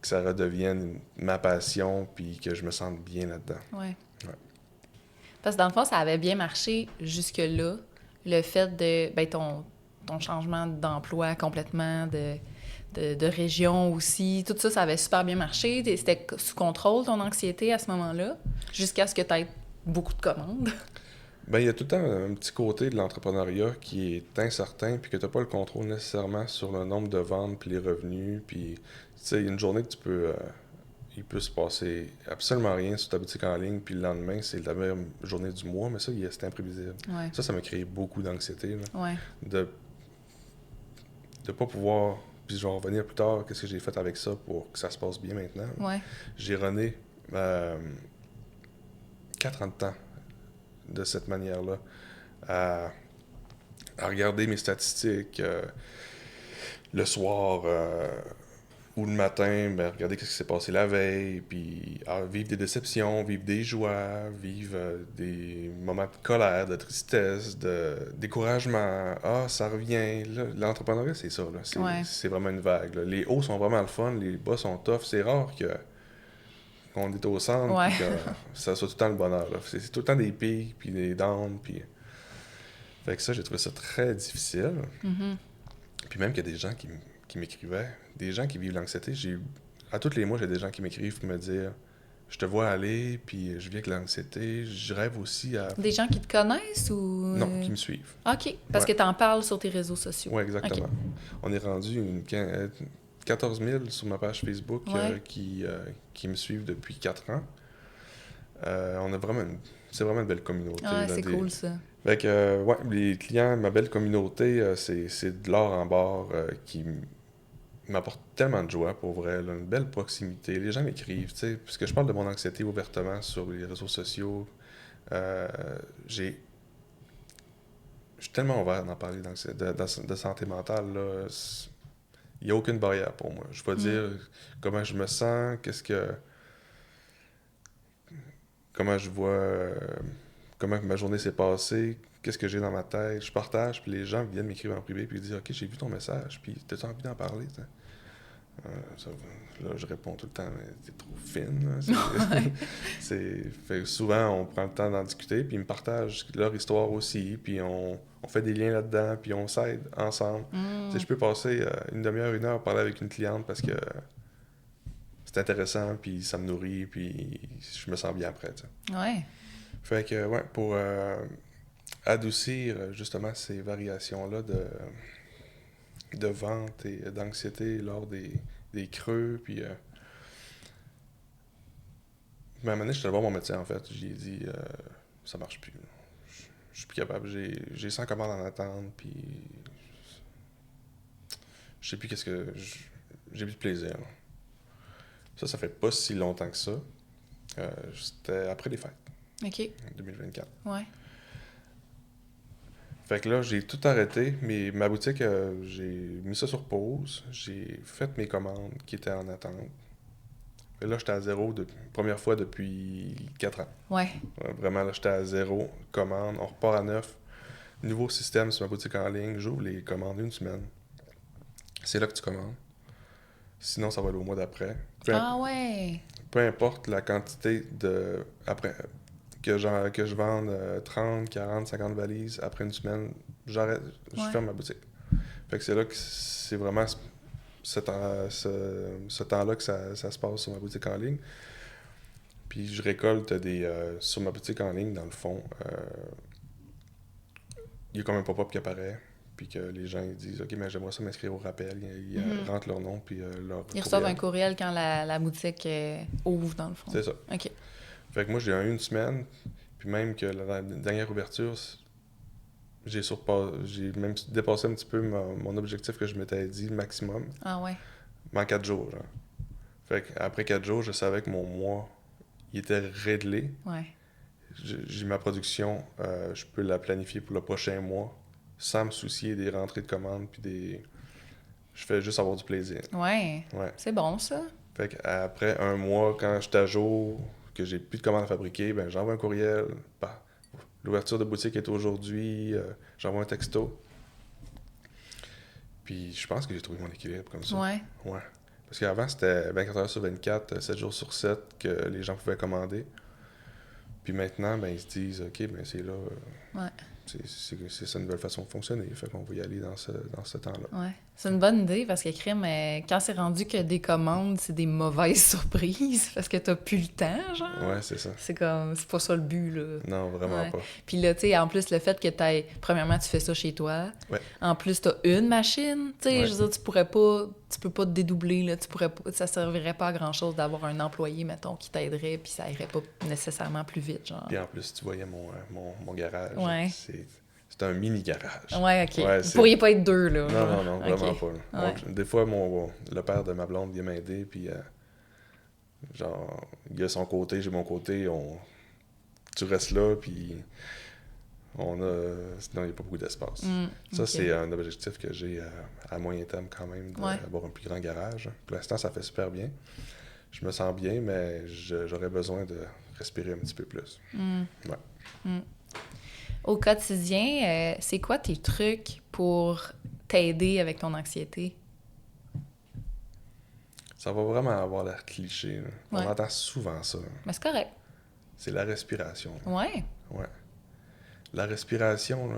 ça redevienne ma passion, puis que je me sente bien là-dedans. Ouais. Parce que dans le fond, ça avait bien marché jusque-là, le fait de, ton changement d'emploi complètement, de région aussi, tout ça, ça avait super bien marché. C'était sous contrôle, ton anxiété, à ce moment-là, jusqu'à ce que tu aies beaucoup de commandes. Ben, il y a tout le temps un petit côté de l'entrepreneuriat qui est incertain, puis que tu n'as pas le contrôle nécessairement sur le nombre de ventes, puis les revenus, puis, tu sais, une journée que tu peux... il peut se passer absolument rien sur ta boutique en ligne, puis le lendemain, c'est la meilleure journée du mois, mais ça, c'est imprévisible. Ouais. Ça m'a créé beaucoup d'anxiété, là. Ouais. De pas pouvoir... Puis je vais en revenir plus tard, qu'est-ce que j'ai fait avec ça pour que ça se passe bien maintenant. Ouais. J'ai runné 4 ans de temps de cette manière-là, à regarder mes statistiques le soir ou le matin, regarder ce qui s'est passé la veille, puis vivre des déceptions, vivre des joies, vivre des moments de colère, de tristesse, de découragement. Ça revient. Là, l'entrepreneuriat, c'est ça. Là. C'est vraiment une vague. Là. Les hauts sont vraiment le fun, les bas sont tough. C'est rare qu'on est au centre et que ça soit tout le temps le bonheur. Là. C'est tout le temps des pics, puis des downs. Puis... Fait que ça, j'ai trouvé ça très difficile. Mm-hmm. Puis même qu'il y a des gens qui m'écrivaient, des gens qui vivent l'anxiété. À tous les mois, j'ai des gens qui m'écrivent pour me dire « Je te vois aller, puis je vis avec l'anxiété. Je rêve aussi à... » Des gens qui te connaissent ou... Non, qui me suivent. OK, parce que tu en parles sur tes réseaux sociaux. Oui, exactement. Okay. On est rendu 14 000 sur ma page Facebook qui me suivent depuis 4 ans. On a vraiment c'est vraiment une belle communauté. C'est cool, ça. Fait que, les clients, ma belle communauté, c'est de l'or en barre qui m'apporte tellement de joie, pour vrai, là, une belle proximité. Les gens m'écrivent, tu sais, parce que je parle de mon anxiété ouvertement sur les réseaux sociaux. Euh, j'ai... Je suis tellement ouvert d'en parler de santé mentale, là. Il n'y a aucune barrière pour moi. Je vais Mm. dire comment je me sens, comment je vois, comment ma journée s'est passée, qu'est-ce que j'ai dans ma tête. Je partage, puis les gens viennent m'écrire en privé, puis ils disent OK, j'ai vu ton message, puis t'as-tu envie d'en parler, t'sais? Ça, là, je réponds tout le temps, mais t'es trop fine. Là. Ouais. Fait que souvent, on prend le temps d'en discuter, puis ils me partagent leur histoire aussi, puis on fait des liens là-dedans, puis on s'aide ensemble. Tu sais, Mm. je peux passer une demi-heure, une heure à parler avec une cliente parce que c'est intéressant, puis ça me nourrit, puis je me sens bien après. Tu sais. Ouais. Fait que, ouais, pour adoucir justement ces variations-là de vente et d'anxiété lors des creux, puis mais à un moment donné, je suis allé voir mon médecin, en fait. J'ai dit, ça marche plus. Je suis plus capable. J'ai 100 commandes en attente, puis je sais plus qu'est-ce que... J'ai plus de plaisir. Là. Ça fait pas si longtemps que ça. C'était après les fêtes, OK. en 2024. Ouais. Fait que là, j'ai tout arrêté, mais ma boutique, j'ai mis ça sur pause. J'ai fait mes commandes qui étaient en attente. Et là, j'étais à zéro, première fois depuis 4 ans. Ouais. Vraiment, là, j'étais à zéro commande. On repart à neuf. Nouveau système sur ma boutique en ligne. J'ouvre les commandes une semaine. C'est là que tu commandes. Sinon, ça va aller au mois d'après. Ah ouais. Peu importe la quantité de... Après, que je vende 30, 40, 50 valises, après une semaine, j'arrête, je Ouais. ferme ma boutique. Fait que c'est là que c'est vraiment ce temps-là que ça se passe sur ma boutique en ligne. Puis je récolte sur ma boutique en ligne, dans le fond, il y a comme un pop-up qui apparaît, puis que les gens ils disent OK, mais j'aimerais ça m'inscrire au rappel. Ils Mhm. rentrent leur nom puis leur Ils reçoivent un courriel. courriel quand la boutique ouvre, dans le fond. C'est ça. OK. Fait que moi, j'ai eu une semaine, puis même que la dernière ouverture, j'ai même dépassé un petit peu mon objectif que je m'étais dit, le maximum, Ah ouais. mais en 4 jours. Genre. Fait qu'après 4 jours, je savais que mon mois, il était réglé. Ouais. J'ai ma production, je peux la planifier pour le prochain mois, sans me soucier des rentrées de commandes, puis des... Je fais juste avoir du plaisir. Ouais. Ouais. C'est bon, ça. Fait qu'après un mois, quand je suis à jour, que j'ai plus de commandes à fabriquer, ben j'envoie un courriel. Bah, l'ouverture de boutique est aujourd'hui. J'envoie un texto. Puis je pense que j'ai trouvé mon équilibre comme ça. Ouais. Ouais. Parce qu'avant, c'était 24 heures sur 24, 7 jours sur 7 que les gens pouvaient commander. Puis maintenant, ben ils se disent, OK, ben c'est là. Ouais. C'est ça une nouvelle façon de fonctionner. Fait qu'on va y aller dans ce temps-là. Ouais. C'est une bonne idée parce que crime, quand c'est rendu que des commandes, c'est des mauvaises surprises parce que t'as plus le temps, genre. Ouais, c'est ça. C'est comme, c'est pas ça le but, là. Non, vraiment Ouais. pas. Puis là, tu sais, en plus, le fait que t'aies... Premièrement, tu fais ça chez toi. Ouais. En plus, t'as une machine. Tu sais, Ouais. je veux dire, tu pourrais pas... Tu peux pas te dédoubler, là. Tu pourrais pas... Ça servirait pas à grand-chose d'avoir un employé, mettons, qui t'aiderait, puis ça irait pas nécessairement plus vite, genre. Puis en plus, tu voyais mon garage. Ouais. C'est un mini garage. Ouais, OK. Ouais, Vous pourriez pas être deux, là. Non, OK. vraiment pas. Ouais. Des fois, le père de ma blonde vient m'aider, puis genre, il a son côté, j'ai mon côté, tu restes là, puis sinon, il n'y a pas beaucoup d'espace. Ça, OK. c'est un objectif que j'ai à moyen terme quand même, Ouais. d'avoir un plus grand garage. Pour l'instant, ça fait super bien. Je me sens bien, mais j'aurais besoin de respirer un petit peu plus. Ouais. Au quotidien, c'est quoi tes trucs pour t'aider avec ton anxiété? Ça va vraiment avoir l'air cliché. Là. Ouais. On entend souvent ça. Mais c'est correct. C'est la respiration. Ouais. Ouais. La respiration, là,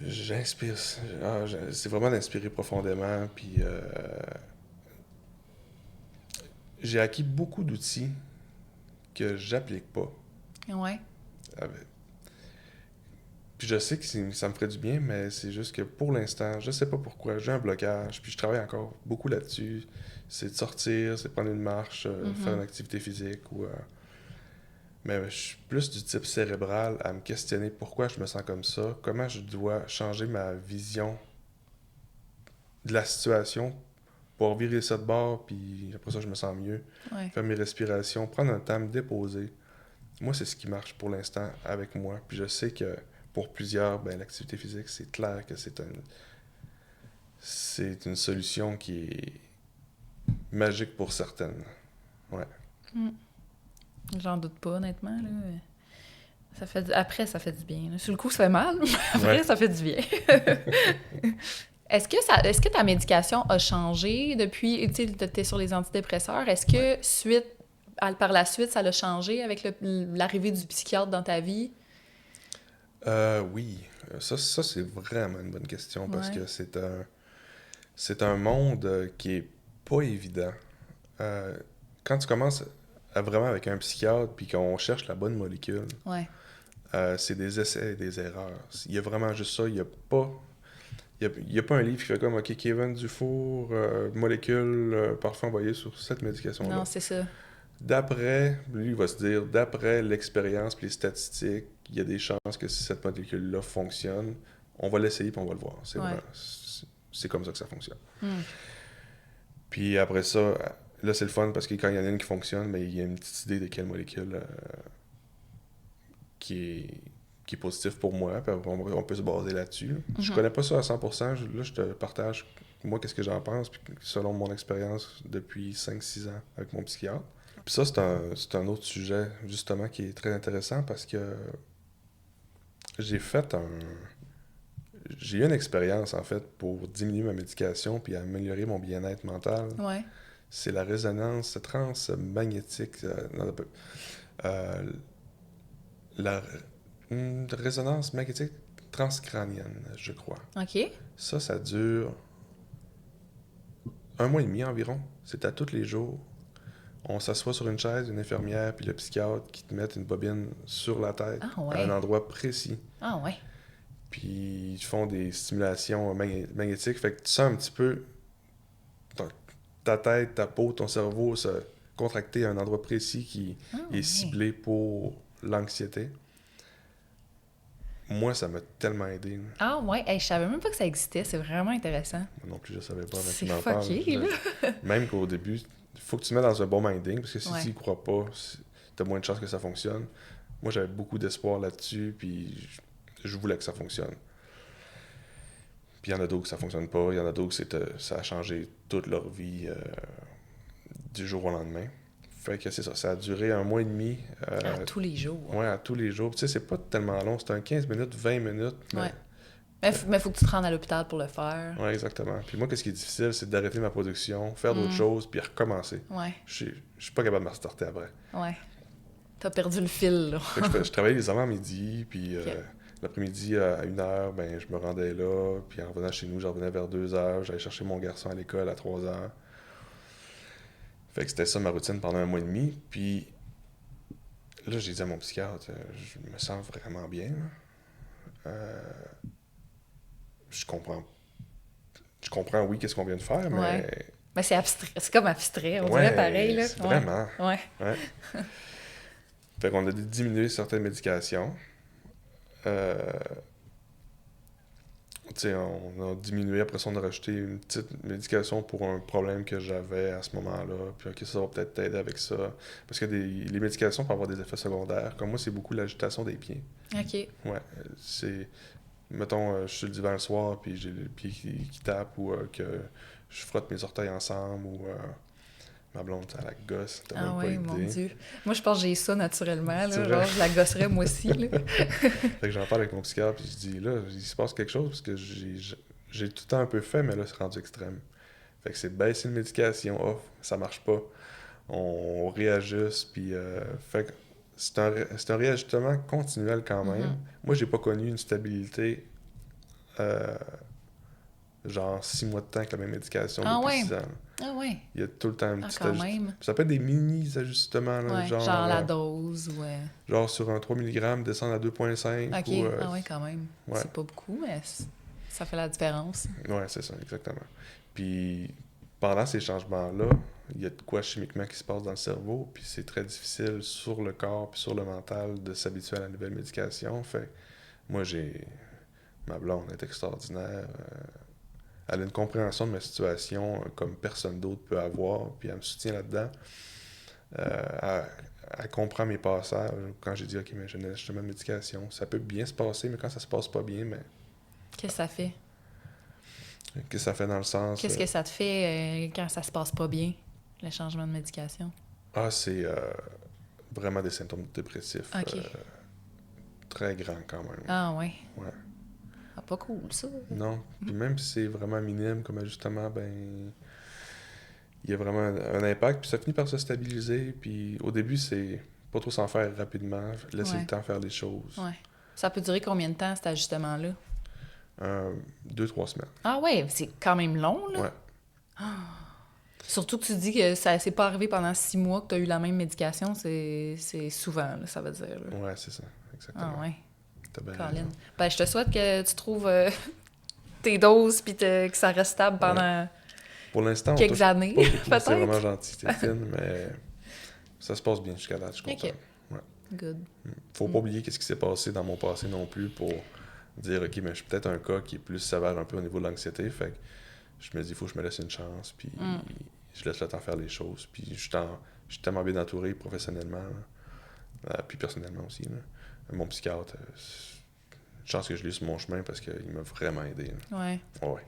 j'inspire. C'est vraiment d'inspirer profondément. Puis j'ai acquis beaucoup d'outils que j'applique pas. Ouais. Puis je sais que ça me ferait du bien, mais c'est juste que pour l'instant, je sais pas pourquoi, j'ai un blocage, puis je travaille encore beaucoup là-dessus. C'est de sortir, c'est de prendre une marche, faire une activité physique mais je suis plus du type cérébral à me questionner pourquoi je me sens comme ça, comment je dois changer ma vision de la situation, pour virer ça de bord, puis après ça, je me sens mieux. Ouais. Faire mes respirations, prendre un temps, me déposer. Moi, c'est ce qui marche pour l'instant avec moi. Puis je sais que pour plusieurs, ben, l'activité physique, c'est clair que c'est une solution qui est magique pour certaines. Ouais. J'en doute pas, honnêtement, là. Après, ça fait du bien. Là. Sur le coup, ça fait mal, mais après, Ouais. ça fait du bien. Est-ce que ta médication a changé depuis... Tu sais, t'es sur les antidépresseurs. Est-ce que par la suite, ça l'a changé avec l'arrivée du psychiatre dans ta vie? Oui. Ça c'est vraiment une bonne question parce Ouais. que c'est un monde qui est pas évident. Quand tu commences vraiment avec un psychiatre puis qu'on cherche la bonne molécule, Ouais. c'est des essais et des erreurs. Il y a vraiment juste ça. Il y a pas un livre qui fait comme OK, Kevin Dufour, molécule, parfum envoyé sur cette médication-là. Non, c'est ça. Lui, il va se dire, d'après l'expérience et les statistiques, il y a des chances que si cette molécule-là fonctionne, on va l'essayer puis on va le voir. C'est comme ça que ça fonctionne. Puis après ça, là, c'est le fun parce que quand il y en a une qui fonctionne, ben, il y a une petite idée de quelle molécule qui est positif pour moi, puis on peut se baser là-dessus. Je connais pas ça à 100%, là je te partage moi qu'est-ce que j'en pense, puis selon mon expérience depuis 5-6 ans avec mon psychiatre. Puis ça, c'est un autre sujet, justement, qui est très intéressant parce que j'ai fait un... J'ai eu une expérience, en fait, pour diminuer ma médication puis améliorer mon bien-être mental. Ouais. C'est la résonance transmagnétique. La résonance magnétique transcrânienne, je crois. OK. Ça dure 1 mois et demi environ. C'est à tous les jours. On s'assoit sur une chaise, une infirmière, puis le psychiatre qui te met une bobine sur la tête Ah ouais. à un endroit précis. Ah ouais. Puis ils font des stimulations magnétiques. Fait que tu sens un petit peu ta tête, ta peau, ton cerveau se contracter à un endroit précis qui est ciblé pour l'anxiété. Moi, ça m'a tellement aidé. Ah ouais. Hey, je savais même pas que ça existait. C'est vraiment intéressant. Moi non plus, je savais pas avant C'est qu'il m'en parle. fucké, là. Même qu'au début, il faut que tu te mettes dans un bon minding, parce que si Ouais. tu n'y crois pas, tu as moins de chances que ça fonctionne. Moi, j'avais beaucoup d'espoir là-dessus, puis je voulais que ça fonctionne. Puis il y en a d'autres que ça fonctionne pas, il y en a d'autres que ça a changé toute leur vie du jour au lendemain. Fait que c'est ça, ça a duré 1 mois et demi. À tous les jours. Ouais, à tous les jours. Tu sais, c'est pas tellement long, c'est un 15 minutes, 20 minutes. Ouais. Mais faut que tu te rendes à l'hôpital pour le faire. Ouais, exactement. Puis moi, qu'est-ce qui est difficile, c'est d'arrêter ma production, faire d'autres choses, puis recommencer. Ouais. Je suis pas capable de me restarter après. Ouais. T'as perdu le fil, là. Fait que je travaillais les avant midi, puis l'après-midi à 1h, ben, je me rendais là, puis en revenant chez nous, j'en revenais vers 2h, j'allais chercher mon garçon à l'école à 3h. Fait que c'était ça ma routine pendant 1 mois et demi, puis là, j'ai dit à mon psychiatre, je me sens vraiment bien. Je comprends, oui, qu'est-ce qu'on vient de faire, mais... Ouais. Mais c'est abstrait. C'est comme abstrait. On Ouais, dirait pareil, là. c'est vraiment. Ouais. Ouais. Fait qu'on a diminué certaines médications. Tu sais, on a diminué, après ça, on a rajouté une petite médication pour un problème que j'avais à ce moment-là. Puis, OK, ça va peut-être t'aider avec ça. Parce que les médications peuvent avoir des effets secondaires. Comme moi, c'est beaucoup l'agitation des pieds. OK. Ouais, c'est... Mettons, je suis sur le divan le soir, puis j'ai le pied qui tape, ou que je frotte mes orteils ensemble, ou ma blonde, à la gosse, t'as même Ah pas ouais, idée. mon Dieu. Moi, je pense que j'ai ça naturellement, là. C'est Genre, vrai? je la gosserais moi aussi, là. Fait que j'en parle avec mon psychiatre, puis je dis, là, il se passe quelque chose, parce que j'ai tout le temps un peu fait, mais là, c'est rendu extrême. Fait que c'est baisser une médication, off, ça marche pas. On réajuste, puis fait que c'est un réajustement continuel quand même. Moi, j'ai pas connu une stabilité genre 6 mois de temps avec la même médication Ah depuis ouais? 6 ans. Ah ouais. Il y a tout le temps un Ah, petit quand même. Ça peut être des mini-ajustements, là, Ouais, genre la dose, ouais. genre sur un 3 mg, descendre à 2,5. OK. Ou, Ah ouais, quand même. ouais. C'est pas beaucoup, mais ça fait la différence. Ouais, c'est ça, exactement. Puis pendant ces changements-là, il y a de quoi chimiquement qui se passe dans le cerveau, puis c'est très difficile sur le corps puis sur le mental de s'habituer à la nouvelle médication. Fait moi, ma blonde est extraordinaire. Elle a une compréhension de ma situation comme personne d'autre peut avoir, puis elle me soutient là-dedans. Elle comprend mes passages. Quand j'ai dit, OK, mais j'ai un ajustement de médication, ça peut bien se passer, mais quand ça se passe pas bien, mais Qu'est-ce que ça fait? qu'est-ce que ça fait dans le sens... Qu'est-ce que ça te fait quand ça se passe pas bien, le changement de médication? c'est vraiment des symptômes dépressifs OK. très grands quand même. Ah, ouais. Ouais. Ah, pas cool, ça. Non. Puis même si c'est vraiment minime comme ajustement, ben il y a vraiment un impact, puis ça finit par se stabiliser, puis au début, c'est pas trop s'en faire rapidement, laisser Ouais. le temps faire les choses. Ouais. Ça peut durer combien de temps, cet ajustement-là? 2-3 semaines. Ah, ouais, c'est quand même long, là. Ouais. Surtout que tu dis que ça s'est pas arrivé pendant 6 mois que tu as eu la même médication, c'est souvent, là, ça veut dire. Là. Ouais, c'est ça, exactement. Ah, ouais. T'as bien Colin. raison. Ben, je te souhaite que tu trouves tes doses puis que ça reste stable pendant Pour l'instant, on quelques touche années, pas beaucoup. C'est vraiment peut-être. gentil, Stéphane, mais ça se passe bien jusqu'à date, je suis content. OK. Ouais. Good. Faut pas oublier qu'est-ce qui s'est passé dans mon passé non plus pour dire, OK, mais je suis peut-être un cas qui est plus sévère un peu au niveau de l'anxiété, fait que je me dis, il faut que je me laisse une chance, puis je laisse le temps faire les choses, puis je suis tellement bien entouré professionnellement, puis personnellement aussi. Là. Mon psychiatre, une chance que je l'ai sur mon chemin parce qu'il m'a vraiment aidé. Là. Ouais. Ouais.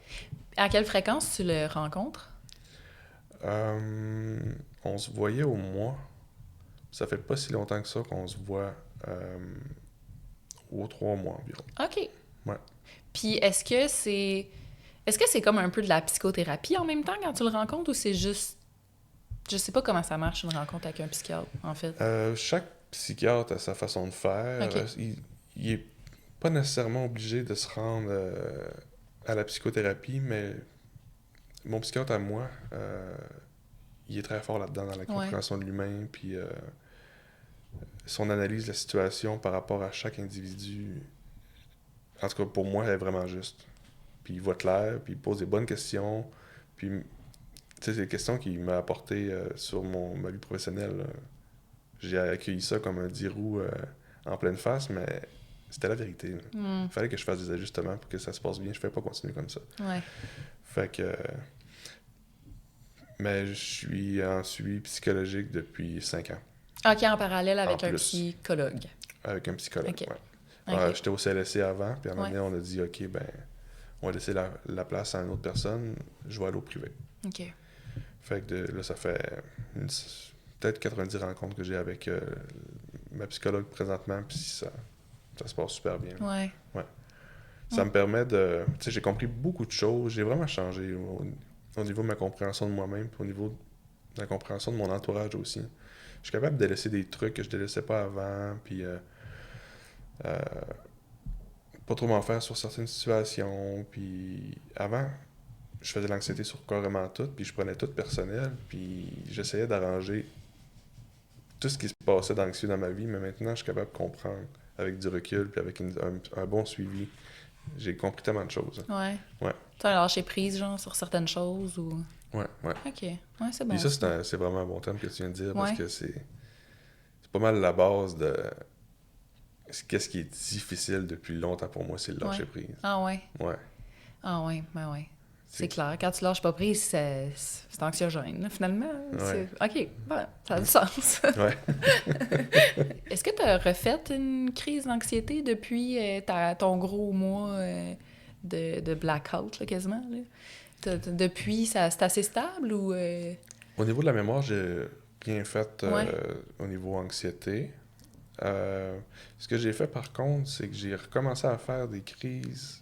À quelle fréquence tu le rencontres? On se voyait au mois. Ça fait pas si longtemps que ça qu'on se voit aux 3 mois environ. OK. Ouais. Puis est-ce que c'est comme un peu de la psychothérapie en même temps quand tu le rencontres ou c'est juste... Je sais pas comment ça marche une rencontre avec un psychiatre, en fait. Chaque psychiatre a sa façon de faire. OK. Il est pas nécessairement obligé de se rendre à la psychothérapie, mais mon psychiatre à moi, il est très fort là-dedans, dans la compréhension de l'humain, puis son analyse de la situation par rapport à chaque individu. En tout cas, pour moi, elle est vraiment juste. Puis il voit clair, puis il pose des bonnes questions, puis tu sais, c'est des questions qu'il m'a apportées sur ma vie professionnelle. Là. J'ai accueilli ça comme un 10 roues en pleine face, mais c'était la vérité. Il fallait que je fasse des ajustements pour que ça se passe bien. Je ne fais pas continuer comme ça. Ouais. Fait que... mais je suis en suivi psychologique depuis 5 ans. OK, en parallèle avec En un plus. psychologue. Avec un psychologue, OK. ouais. OK. J'étais au CLSC avant, puis à un moment Ouais. donné, on a dit, OK, ben, on va laisser la place à une autre personne, je vais aller au privé. OK. Fait que là, ça fait peut-être 90 rencontres que j'ai avec ma psychologue présentement, puis ça se passe super bien. Ouais. Ça me permet de... Tu sais, j'ai compris beaucoup de choses, j'ai vraiment changé au niveau de ma compréhension de moi-même, puis au niveau de la compréhension de mon entourage aussi. Je suis capable de délaisser des trucs que je délaissais pas avant, puis pas trop m'en faire sur certaines situations, puis avant, je faisais l'anxiété sur carrément tout, puis je prenais tout personnel, puis j'essayais d'arranger tout ce qui se passait d'anxieux dans ma vie, mais maintenant, je suis capable de comprendre avec du recul, puis avec un bon suivi. J'ai compris tellement de choses. Ouais. Ouais. Tu as lâché prise, genre, sur certaines choses ou... Ouais. OK. Ouais, c'est bon. Puis ça, c'est vraiment un bon terme que tu viens de dire, parce Ouais. que c'est pas mal la base de... Qu'est-ce qui est difficile depuis longtemps pour moi, c'est le lâcher prise. Ah ouais. Ouais. Ah ouais, ben ouais. C'est clair. Quand tu lâches pas prise, c'est anxiogène, là, finalement. Ouais. OK, ben, ça a du sens. Ouais. Est-ce que tu as refait une crise d'anxiété depuis ton gros mois de blackout, là, quasiment? Là? Depuis, c'est assez stable ou... Au niveau de la mémoire, j'ai rien fait Ouais. au niveau anxiété. Ce que j'ai fait par contre, c'est que j'ai recommencé à faire des crises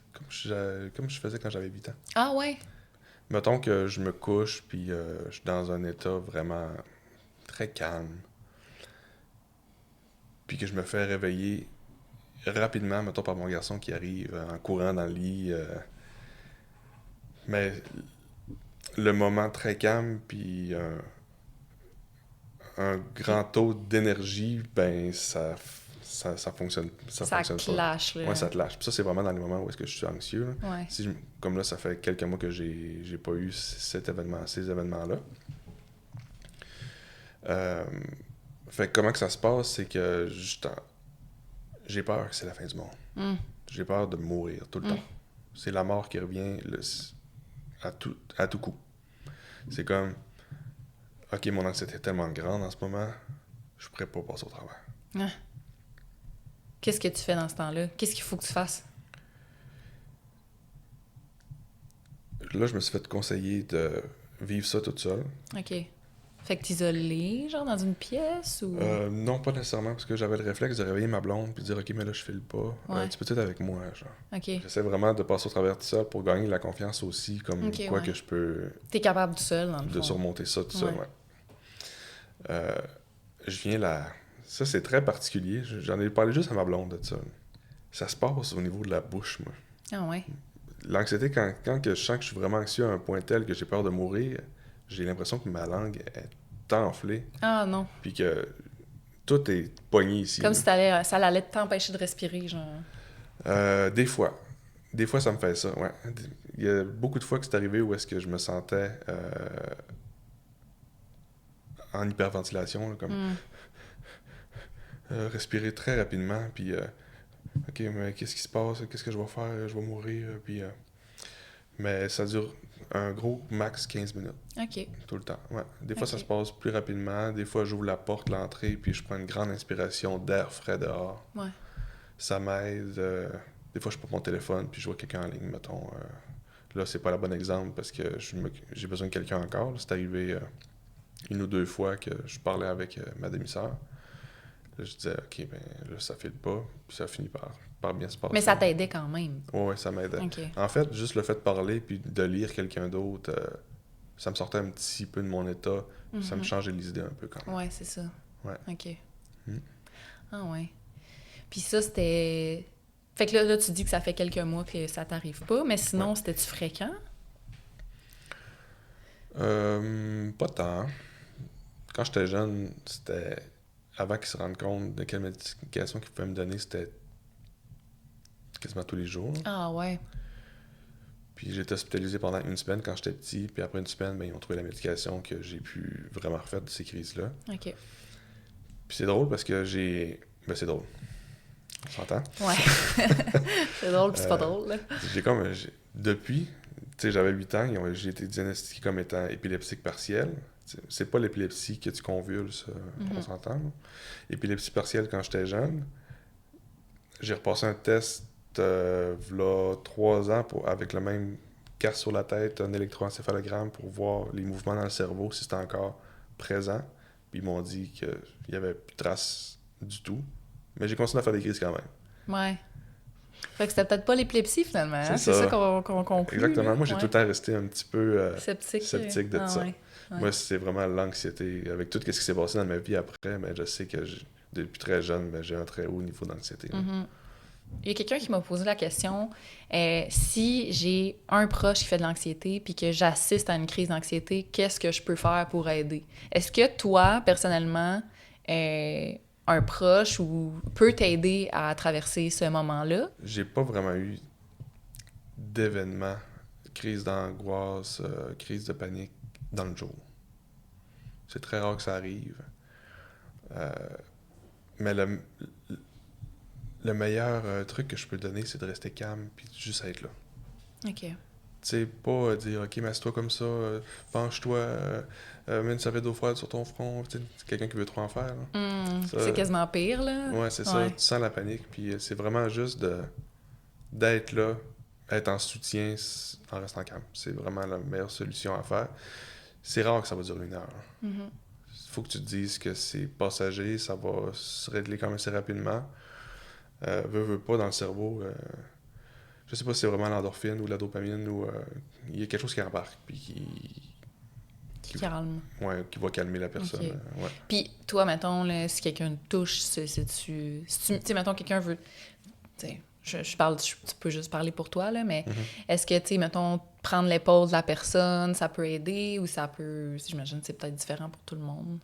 comme je faisais quand j'avais 8 ans. Ah ouais? Mettons que je me couche, puis je suis dans un état vraiment très calme. Puis que je me fais réveiller rapidement, mettons par mon garçon qui arrive en courant dans le lit. Mais le moment très calme, puis un grand taux d'énergie, ben ça fonctionne, ça fonctionne clash, pas. là. Ouais, ça te lâche. Puis ça, c'est vraiment dans les moments où est-ce que je suis anxieux. Là. Ouais. Comme là, ça fait quelques mois que j'ai pas eu ces événements-là. Fait que comment que ça se passe, c'est que j'ai peur que c'est la fin du monde. J'ai peur de mourir tout le temps. C'est la mort qui revient. à tout coup. C'est comme, OK, mon anxiété est tellement grande en ce moment, je pourrais pas passer au travers. Ah. Qu'est-ce que tu fais dans ce temps-là? Qu'est-ce qu'il faut que tu fasses? Là, je me suis fait conseiller de vivre ça toute seule. OK. Fait que t'isoler, genre, dans une pièce ou... Non, pas nécessairement, parce que j'avais le réflexe de réveiller ma blonde puis de dire, OK, mais là, je file pas. Ouais. Tu peux être avec moi, genre. OK. J'essaie vraiment de passer au travers de ça pour gagner la confiance aussi, comme Ok, quoi ouais. que je peux T'es capable tout seul, dans le de fond. surmonter ça tout seul, Ouais. Je viens là... Ça, c'est très particulier. J'en ai parlé juste à ma blonde de ça. Ça se passe au niveau de la bouche, moi. Ah ouais? L'anxiété, quand que je sens que je suis vraiment anxieux à un point tel que j'ai peur de mourir, j'ai l'impression que ma langue est enflée, Ah non. puis que tout est pogné ici. Comme là. si ça allait t'empêcher de respirer, genre. Des fois. Des fois, ça me fait ça, ouais. Il y a beaucoup de fois que c'est arrivé où est-ce que je me sentais en hyperventilation, là, comme respirer très rapidement, puis OK, mais qu'est-ce qui se passe? Qu'est-ce que je vais faire? Je vais mourir, puis... Mais ça dure un gros max 15 minutes. OK. Tout le temps, ouais. Des fois, Ok. ça se passe plus rapidement. Des fois, j'ouvre la porte, l'entrée, puis je prends une grande inspiration d'air frais dehors. Ouais. Ça m'aide. Des fois, je prends mon téléphone, puis je vois quelqu'un en ligne, mettons. Là, c'est pas le bon exemple parce que j'ai besoin de quelqu'un encore. Là, c'est arrivé une ou deux fois que je parlais avec ma demi-sœur. Là, je disais, OK, ben là, ça file pas, puis ça finit par bien se passer. Mais ça t'aidait quand même. Ouais, ça m'aidait. OK. En fait, juste le fait de parler puis de lire quelqu'un d'autre, ça me sortait un petit peu de mon état. Ça me changeait les idées un peu quand même. Ouais, c'est ça. Ouais. OK. Mm. Ah ouais. Puis ça, c'était... Fait que là, tu dis que ça fait quelques mois que ça t'arrive pas, mais sinon, c'était-tu fréquent? Pas tant. Quand j'étais jeune, c'était... Avant qu'ils se rendent compte de quelle médication qu'ils pouvaient me donner, c'était quasiment tous les jours. Ah ouais. Puis j'ai été hospitalisé pendant une semaine quand j'étais petit. Puis après une semaine, ben, ils ont trouvé la médication que j'ai pu vraiment refaire de ces crises-là. OK. Puis c'est drôle parce que j'ai... Ben c'est drôle. On s'entend? Ouais. C'est drôle puis c'est pas drôle, là. Depuis, tu sais, j'avais 8 ans, j'ai été diagnostiqué comme étant épileptique partielle. C'est pas l'épilepsie que tu convulses, on s'entend. Là. Épilepsie partielle quand j'étais jeune. J'ai repassé un test v'là 3 ans avec le même casque sur la tête, un électroencéphalogramme pour voir les mouvements dans le cerveau, si c'était encore présent. Puis ils m'ont dit qu'il n'y avait plus de traces du tout. Mais j'ai continué à faire des crises quand même. Ouais. Fait que c'était peut-être pas l'épilepsie, finalement. Hein? C'est C'est ça ça. qu'on conclut. Exactement. Là. Moi, j'ai tout le temps resté un petit peu sceptique de ça. Ouais. Moi, c'est vraiment l'anxiété. Avec tout ce qui s'est passé dans ma vie après, mais je sais que depuis très jeune, j'ai un très haut niveau d'anxiété. Mm-hmm. Il y a quelqu'un qui m'a posé la question, si j'ai un proche qui fait de l'anxiété puis que j'assiste à une crise d'anxiété, qu'est-ce que je peux faire pour aider? Est-ce que toi, personnellement, un proche peut t'aider à traverser ce moment-là? J'ai pas vraiment eu d'événements, crise d'angoisse, crise de panique dans le jour. C'est très rare que ça arrive. Mais le meilleur truc que je peux donner, c'est de rester calme puis juste être là. OK. Tu sais, pas dire, OK, mets-toi comme ça, penche-toi, mets une serviette d'eau froide sur ton front. Tu sais, c'est quelqu'un qui veut trop en faire. C'est quasiment pire, là. Ouais, c'est ça. Tu sens la panique. Puis c'est vraiment juste d'être là, être en soutien en restant calme. C'est vraiment la meilleure solution à faire. C'est rare que ça va durer 1 heure. Il faut que tu te dises que c'est passager, ça va se régler quand même assez rapidement. Veux pas dans le cerveau. Je sais pas si c'est vraiment l'endorphine ou la dopamine ou il y a quelque chose qui embarque puis qui calme. Ouais, qui va calmer la personne. Okay. Ouais. Puis toi, mettons, là, si quelqu'un te touche, tu sais, mettons, quelqu'un veut... Tu peux juste parler pour toi, là, mais est-ce que, tu sais, mettons, prendre l'épaule de la personne, ça peut aider ou ça peut... J'imagine que c'est peut-être différent pour tout le monde.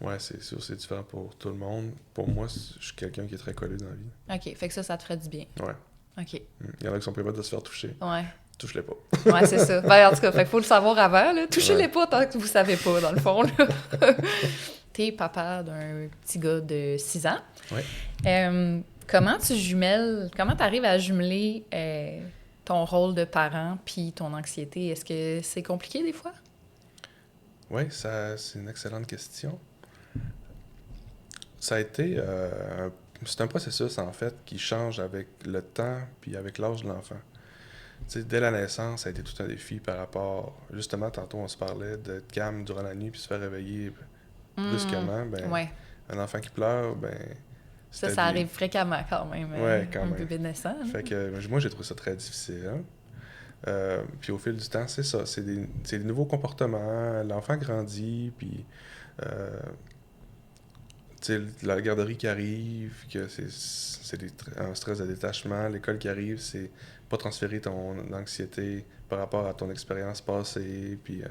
Ouais, c'est sûr, c'est différent pour tout le monde. Pour moi, je suis quelqu'un qui est très collé dans la vie. OK, fait que ça te ferait du bien. Ouais. OK. Il y en a qui sont prévus de se faire toucher. Ouais. Touche-les pas. Ouais, c'est ça. Ben, en tout cas, fait qu'il faut le savoir avant, là. Touchez-les pas tant que vous savez pas, dans le fond, là. T'es papa d'un petit gars de 6 ans. Ouais. Comment t'arrives à jumeler ton rôle de parent puis ton anxiété, est-ce que c'est compliqué des fois? Oui, c'est une excellente question. Ça a été... c'est un processus, en fait, qui change avec le temps puis avec l'âge de l'enfant. Tu sais, dès la naissance, ça a été tout un défi par rapport... Justement, tantôt, on se parlait d'être calme durant la nuit puis se faire réveiller brusquement. Ben, Ouais. un enfant qui pleure, ben... Ça c'était arrive fréquemment quand même, Ouais, quand un même. bébé naissant. Là. Fait que moi, j'ai trouvé ça très difficile. Hein? Puis au fil du temps, c'est ça. C'est des nouveaux comportements. L'enfant grandit, puis... tu sais, la garderie qui arrive, que un stress de détachement. L'école qui arrive, c'est pas transférer ton anxiété par rapport à ton expérience passée. Puis,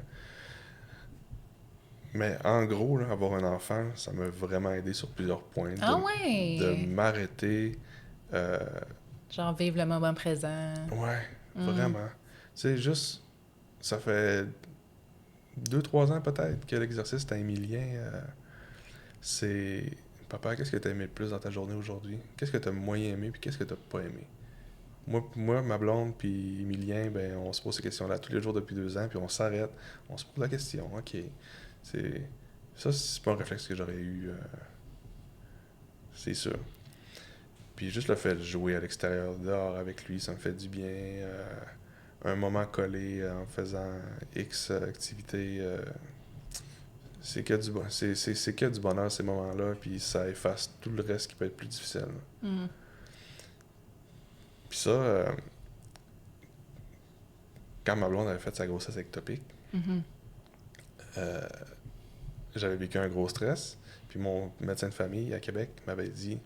mais en gros, là, avoir un enfant, ça m'a vraiment aidé sur plusieurs points. Ah De ouais! m'arrêter. euh, Genre vivre le moment présent. ouais, Mm. vraiment. Tu sais, juste, ça fait 2-3 ans peut-être que l'exercice à Émilien, c'est... Papa, qu'est-ce que tu as aimé le plus dans ta journée aujourd'hui? Qu'est-ce que tu as moyen aimé, puis qu'est-ce que tu pas aimé? Moi, ma blonde, puis Émilien, ben, on se pose ces questions-là tous les jours depuis 2 ans, puis on s'arrête, on se pose la question, OK. C'est... Ça, c'est pas un réflexe que j'aurais eu, c'est sûr. Puis juste le fait de jouer à l'extérieur, dehors avec lui, ça me fait du bien. Un moment collé en faisant X activités, c'est que c'est que du bonheur ces moments-là, puis ça efface tout le reste qui peut être plus difficile. Mm. Puis ça, quand ma blonde avait fait sa grossesse ectopique, Mhm. euh, j'avais vécu un gros stress. Puis mon médecin de famille à Québec m'avait dit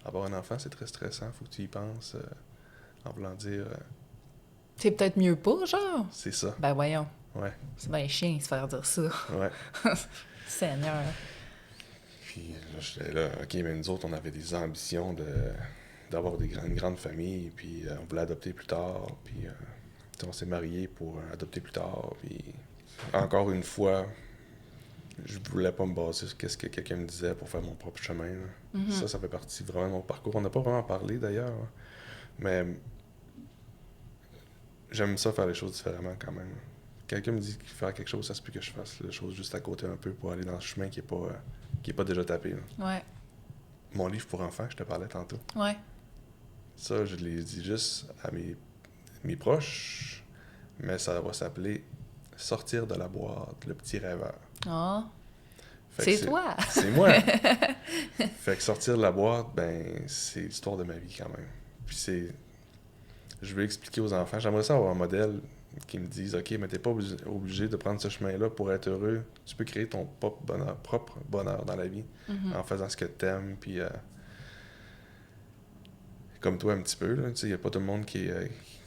avoir un enfant, c'est très stressant, faut que tu y penses. En voulant dire, C'est peut-être mieux pas, genre? c'est ça. Ben voyons. Ouais, C'est bien chiant se faire dire ça. ouais. Seigneur. Puis là, j'étais là, OK, mais nous autres, on avait des ambitions d'avoir une grande famille, puis on voulait adopter plus tard, puis on s'est mariés pour adopter plus tard, puis encore une fois, je voulais pas me baser sur ce que quelqu'un me disait pour faire mon propre chemin. Là. Mhm. Ça fait partie vraiment de mon parcours. On n'a pas vraiment parlé d'ailleurs, hein, mais j'aime ça faire les choses différemment quand même. Quelqu'un me dit qu'il faut faire quelque chose, ça se peut que je fasse la chose juste à côté un peu pour aller dans le chemin qui est pas déjà tapé. Là. Ouais. Mon livre pour enfants, je te parlais tantôt. Ouais. Ça, je l'ai dit juste à mes proches, mais ça va s'appeler Sortir de la boîte, le petit rêveur. Ah. Fait que C'est toi. C'est moi. Fait que sortir de la boîte, ben, c'est l'histoire de ma vie quand même. Puis je veux expliquer aux enfants, j'aimerais ça avoir un modèle qui me dise, OK, mais t'es pas obligé de prendre ce chemin-là pour être heureux. Tu peux créer ton propre bonheur dans la vie Mhm. en faisant ce que t'aimes, puis comme toi un petit peu, là, tu sais, il n'y a pas tout le monde qui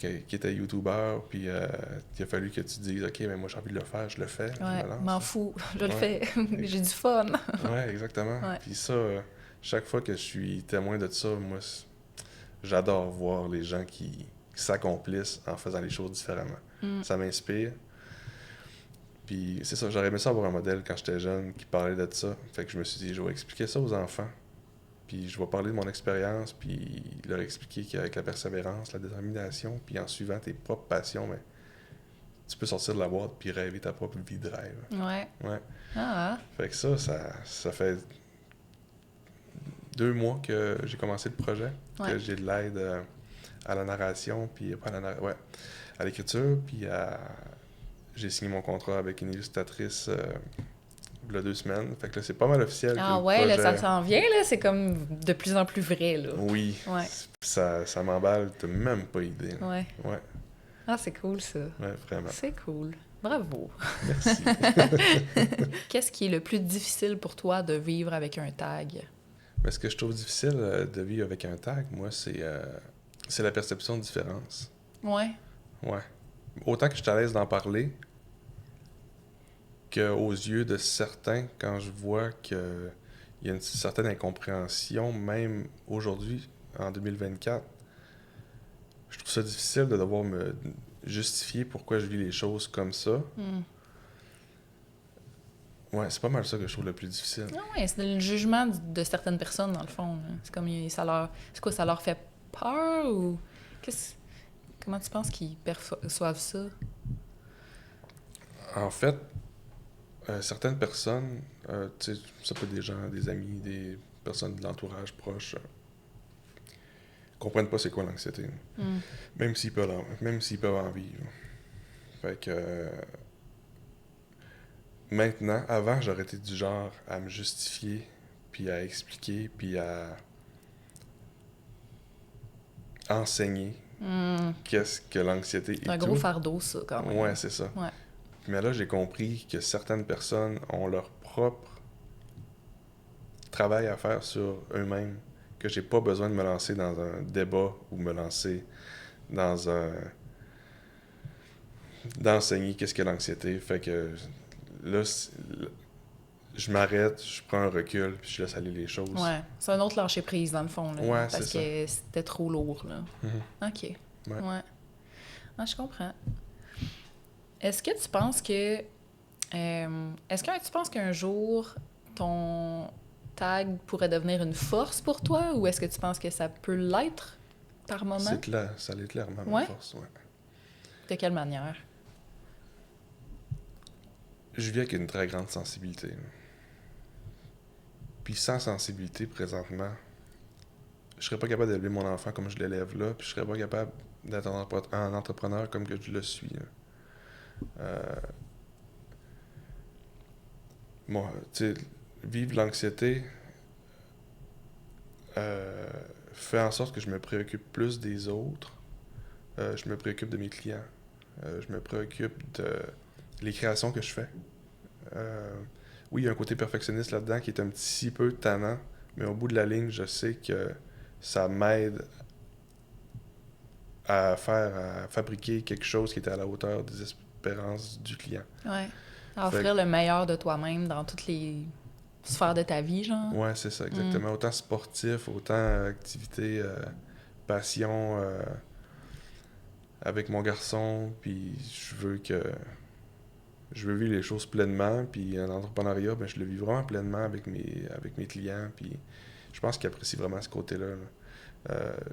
était youtubeur, puis il a fallu que tu te dises, OK, mais moi j'ai envie de le faire, je le fais, je Ouais, me lance. m'en fous. Je le Ouais. fais. J'ai du fun. Ouais, exactement. Ouais. Puis ça, chaque fois que je suis témoin de ça, moi, j'adore voir les gens qui s'accomplissent en faisant les choses différemment. Mm. Ça m'inspire. Puis c'est ça, j'aurais aimé ça avoir un modèle quand j'étais jeune qui parlait de ça. Fait que je me suis dit, je vais expliquer ça aux enfants. Puis je vais parler de mon expérience, puis leur expliquer qu'avec la persévérance, la détermination, puis en suivant tes propres passions, ben, tu peux sortir de la boîte puis rêver ta propre vie de rêve. Ouais. Ouais. Ah. Fait que ça fait 2 mois que j'ai commencé le projet, Ouais. que j'ai de l'aide à la narration, puis pas à à l'écriture, puis j'ai signé mon contrat avec une illustratrice il y a 2 semaines. Fait que là, c'est pas mal officiel. Ah que ouais, le là, projet... ça s'en vient, là. C'est comme de plus en plus vrai, là. Oui. Ouais. Ça m'emballe, t'as même pas idée. Ouais. Ouais, Ah, c'est cool, ça. ouais, vraiment. C'est cool. Bravo. Merci. Qu'est-ce qui est le plus difficile pour toi de vivre avec un tag? Mais ce que je trouve difficile de vivre avec un tag, moi, c'est la perception de différence. Ouais. Ouais. Autant que je suis à l'aise d'en parler, qu'aux yeux de certains, quand je vois qu'il y a une certaine incompréhension, même aujourd'hui, en 2024, je trouve ça difficile de devoir me justifier pourquoi je vis les choses comme ça. Mm. Ouais, c'est pas mal ça que je trouve le plus difficile. Ah ouais, c'est le jugement de certaines personnes, dans le fond. Là. C'est comme, c'est quoi, ça leur fait peur ou... Qu'est-ce... Comment tu penses qu'ils perçoivent ça? En fait, certaines personnes, tu sais, ça peut être des gens, des amis, des personnes de l'entourage proche, comprennent pas c'est quoi l'anxiété. Mm. Même s'ils peuvent en vivre. Fait que maintenant, avant, j'aurais été du genre à me justifier, puis à expliquer, puis à enseigner qu'est-ce que l'anxiété C'est un et gros tout. fardeau, ça, quand même. Ouais, c'est ça. Ouais. Mais là, j'ai compris que certaines personnes ont leur propre travail à faire sur eux-mêmes, que j'ai pas besoin de me lancer dans un débat ou me lancer dans un d'enseigner qu'est-ce que l'anxiété. Fait que là, je m'arrête, je prends un recul, puis je laisse aller les choses. Ouais. C'est un autre lâcher-prise, dans le fond, là. Ouais, Parce c'est que c'était trop lourd, là. Mhm. OK. Ouais. Ouais. Ah, je comprends. Est-ce que tu penses que... est-ce que tu penses qu'un jour, ton tag pourrait devenir une force pour toi, ou est-ce que tu penses que ça peut l'être par moment? C'est clair, ça l'est clairement ma Ouais? force, ouais. De quelle manière? Je vis avec une très grande sensibilité. Puis sans sensibilité, présentement, je serais pas capable d'élever mon enfant comme je l'élève là, puis je serais pas capable d'être un entrepreneur comme que je le suis. Moi, tu sais, vivre l'anxiété fait en sorte que je me préoccupe plus des autres. Je me préoccupe de mes clients. Je me préoccupe de les créations que je fais. Oui, il y a un côté perfectionniste là-dedans qui est un petit peu tannant, mais au bout de la ligne, je sais que ça m'aide à fabriquer quelque chose qui est à la hauteur des espérances du client. Ouais. À offrir le meilleur de toi-même dans toutes les sphères de ta vie, genre. Ouais, c'est ça, exactement. Autant sportif, autant activité, passion avec mon garçon, puis je veux vivre les choses pleinement, puis en entrepreneuriat, ben, je le vis vraiment pleinement avec mes clients, puis je pense qu'ils apprécient vraiment ce côté-là.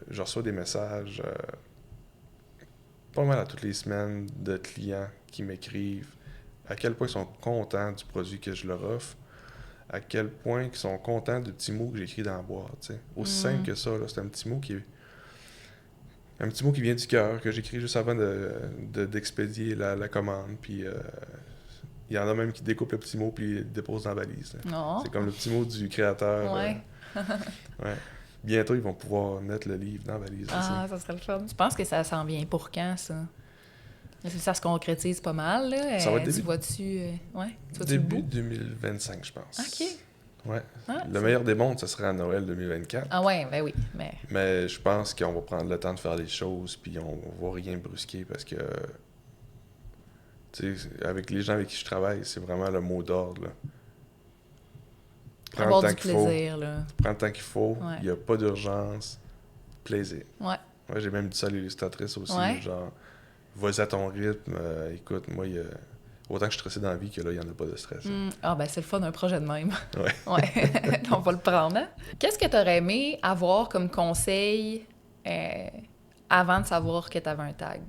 Je reçois des messages pas mal à toutes les semaines de clients qui m'écrivent à quel point ils sont contents du produit que je leur offre, à quel point ils sont contents de petits mots que j'écris dans la boîte. T'sais. Aussi simple que ça, là, c'est un petit mot qui vient du cœur, que j'écris juste avant d'expédier la commande, puis il y en a même qui découpent le petit mot puis le déposent dans la valise. Non. C'est comme le petit mot du créateur. Ouais. Ouais. Bientôt, ils vont pouvoir mettre le livre dans la valise Ah, aussi. ça serait le fun. Tu penses que ça s'en vient pour quand, ça? Ça se concrétise pas mal, là. Ça va être tu vois-tu... ouais? Tu vois-tu le Début bout? 2025, je pense. OK. Ouais. Ah, le meilleur des mondes, ce serait à Noël 2024. Ah ouais, ben oui, mais... Mais je pense qu'on va prendre le temps de faire les choses, puis on va rien brusquer parce que, tu sais, avec les gens avec qui je travaille, c'est vraiment le mot d'ordre, là. Prends Avoir le temps du qu'il faut. plaisir, là. Prends le temps qu'il faut. Ouais. Il n'y a pas d'urgence. Plaisir. Ouais. Ouais, j'ai même dit ça à l'illustratrice aussi. Ouais. Genre, vas-y à ton rythme. Écoute, moi, autant que je suis stressé dans la vie que là, il n'y en a pas de stress. Ah, ben c'est le fun d'un projet de même. Ouais. Ouais. On va le prendre, hein? Qu'est-ce que tu aurais aimé avoir comme conseil avant de savoir que tu avais un tag?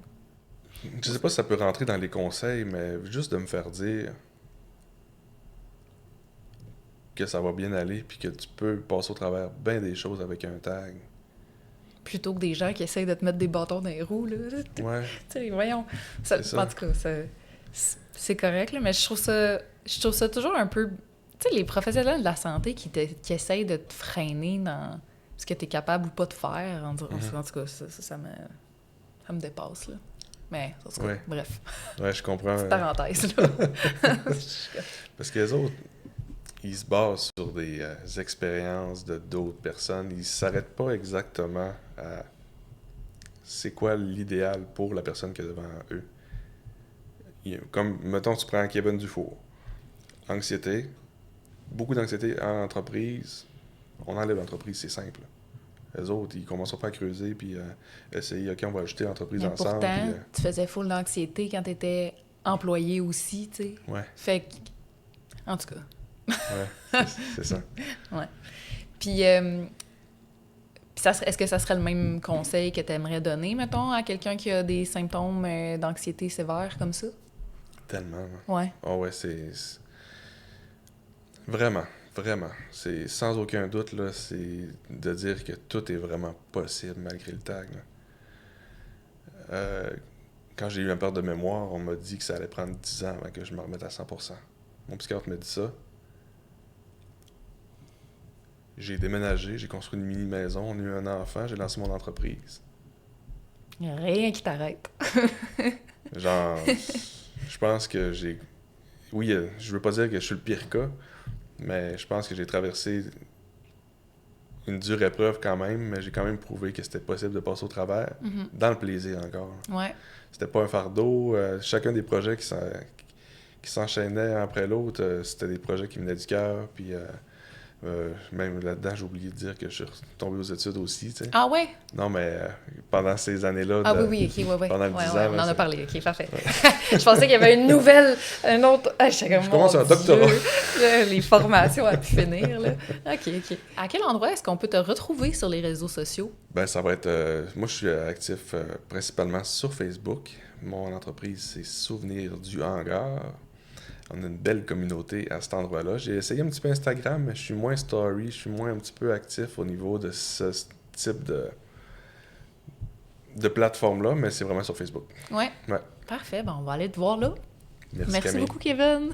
Je sais pas si ça peut rentrer dans les conseils, mais juste de me faire dire que ça va bien aller puis que tu peux passer au travers bien des choses avec un tag. Plutôt que des gens qui essayent de te mettre des bâtons dans les roues, là. Ouais. Tu sais, voyons. Ça, en tout cas, c'est correct, là, mais je trouve ça toujours un peu... Tu sais, les professionnels de la santé qui essayent de te freiner dans ce que tu es capable ou pas de faire, en tout cas, ça me dépasse, là. Mais, en tout cas, Ouais. bref. Ouais, je comprends. Petite parenthèse, là. Parce que les autres, ils se basent sur des expériences de d'autres personnes. Ils s'arrêtent pas exactement à c'est quoi l'idéal pour la personne qui est devant eux. Comme, mettons, tu prends Kevin Dufour. Anxiété. Beaucoup d'anxiété en entreprise. On enlève l'entreprise, c'est simple. Les autres, ils commencent pas à creuser puis essayer, OK, on va ajouter l'entreprise ensemble. Pourtant, puis, tu faisais full d'anxiété quand tu étais employé aussi, tu sais. Ouais. Fait que, en tout cas. Ouais, c'est ça. Ouais. Puis Puis est-ce que ça serait le même conseil que tu aimerais donner, mettons, à quelqu'un qui a des symptômes d'anxiété sévère comme ça? Tellement. Ouais. Oh ouais, vraiment, vraiment. C'est sans aucun doute, là, c'est de dire que tout est vraiment possible malgré le tag. Là. Quand j'ai eu un perte de mémoire, on m'a dit que ça allait prendre 10 ans avant que je me remette à 100%. Mon psychiatre m'a dit ça. J'ai déménagé, j'ai construit une mini-maison, on a eu un enfant, j'ai lancé mon entreprise. Il n'y a rien qui t'arrête. Genre, je pense que j'ai... Oui, je veux pas dire que je suis le pire cas, mais je pense que j'ai traversé une dure épreuve quand même, mais j'ai quand même prouvé que c'était possible de passer au travers, dans le plaisir encore. Ouais. C'était pas un fardeau. Chacun des projets qui s'enchaînaient un après l'autre, c'était des projets qui venaient du cœur, puis même là-dedans, j'ai oublié de dire que je suis tombé aux études aussi, tu sais. Ah ouais? Non, mais pendant ces années-là... Ah oui, ok, ouais. Pendant le 10 ans... on en a parlé, ok, parfait. Je pensais qu'il y avait une autre... Je commence un doctorat. Les formations à pu finir, là. Ok. À quel endroit est-ce qu'on peut te retrouver sur les réseaux sociaux? Ben, ça va être... moi, je suis actif principalement sur Facebook. Mon entreprise, c'est Souvenir du Hangar. On a une belle communauté à cet endroit-là. J'ai essayé un petit peu Instagram, mais je suis moins story, je suis moins un petit peu actif au niveau de ce type de plateforme-là, mais c'est vraiment sur Facebook. Ouais. Ouais. Parfait, on va aller te voir là. Merci Camille. beaucoup, Kevin.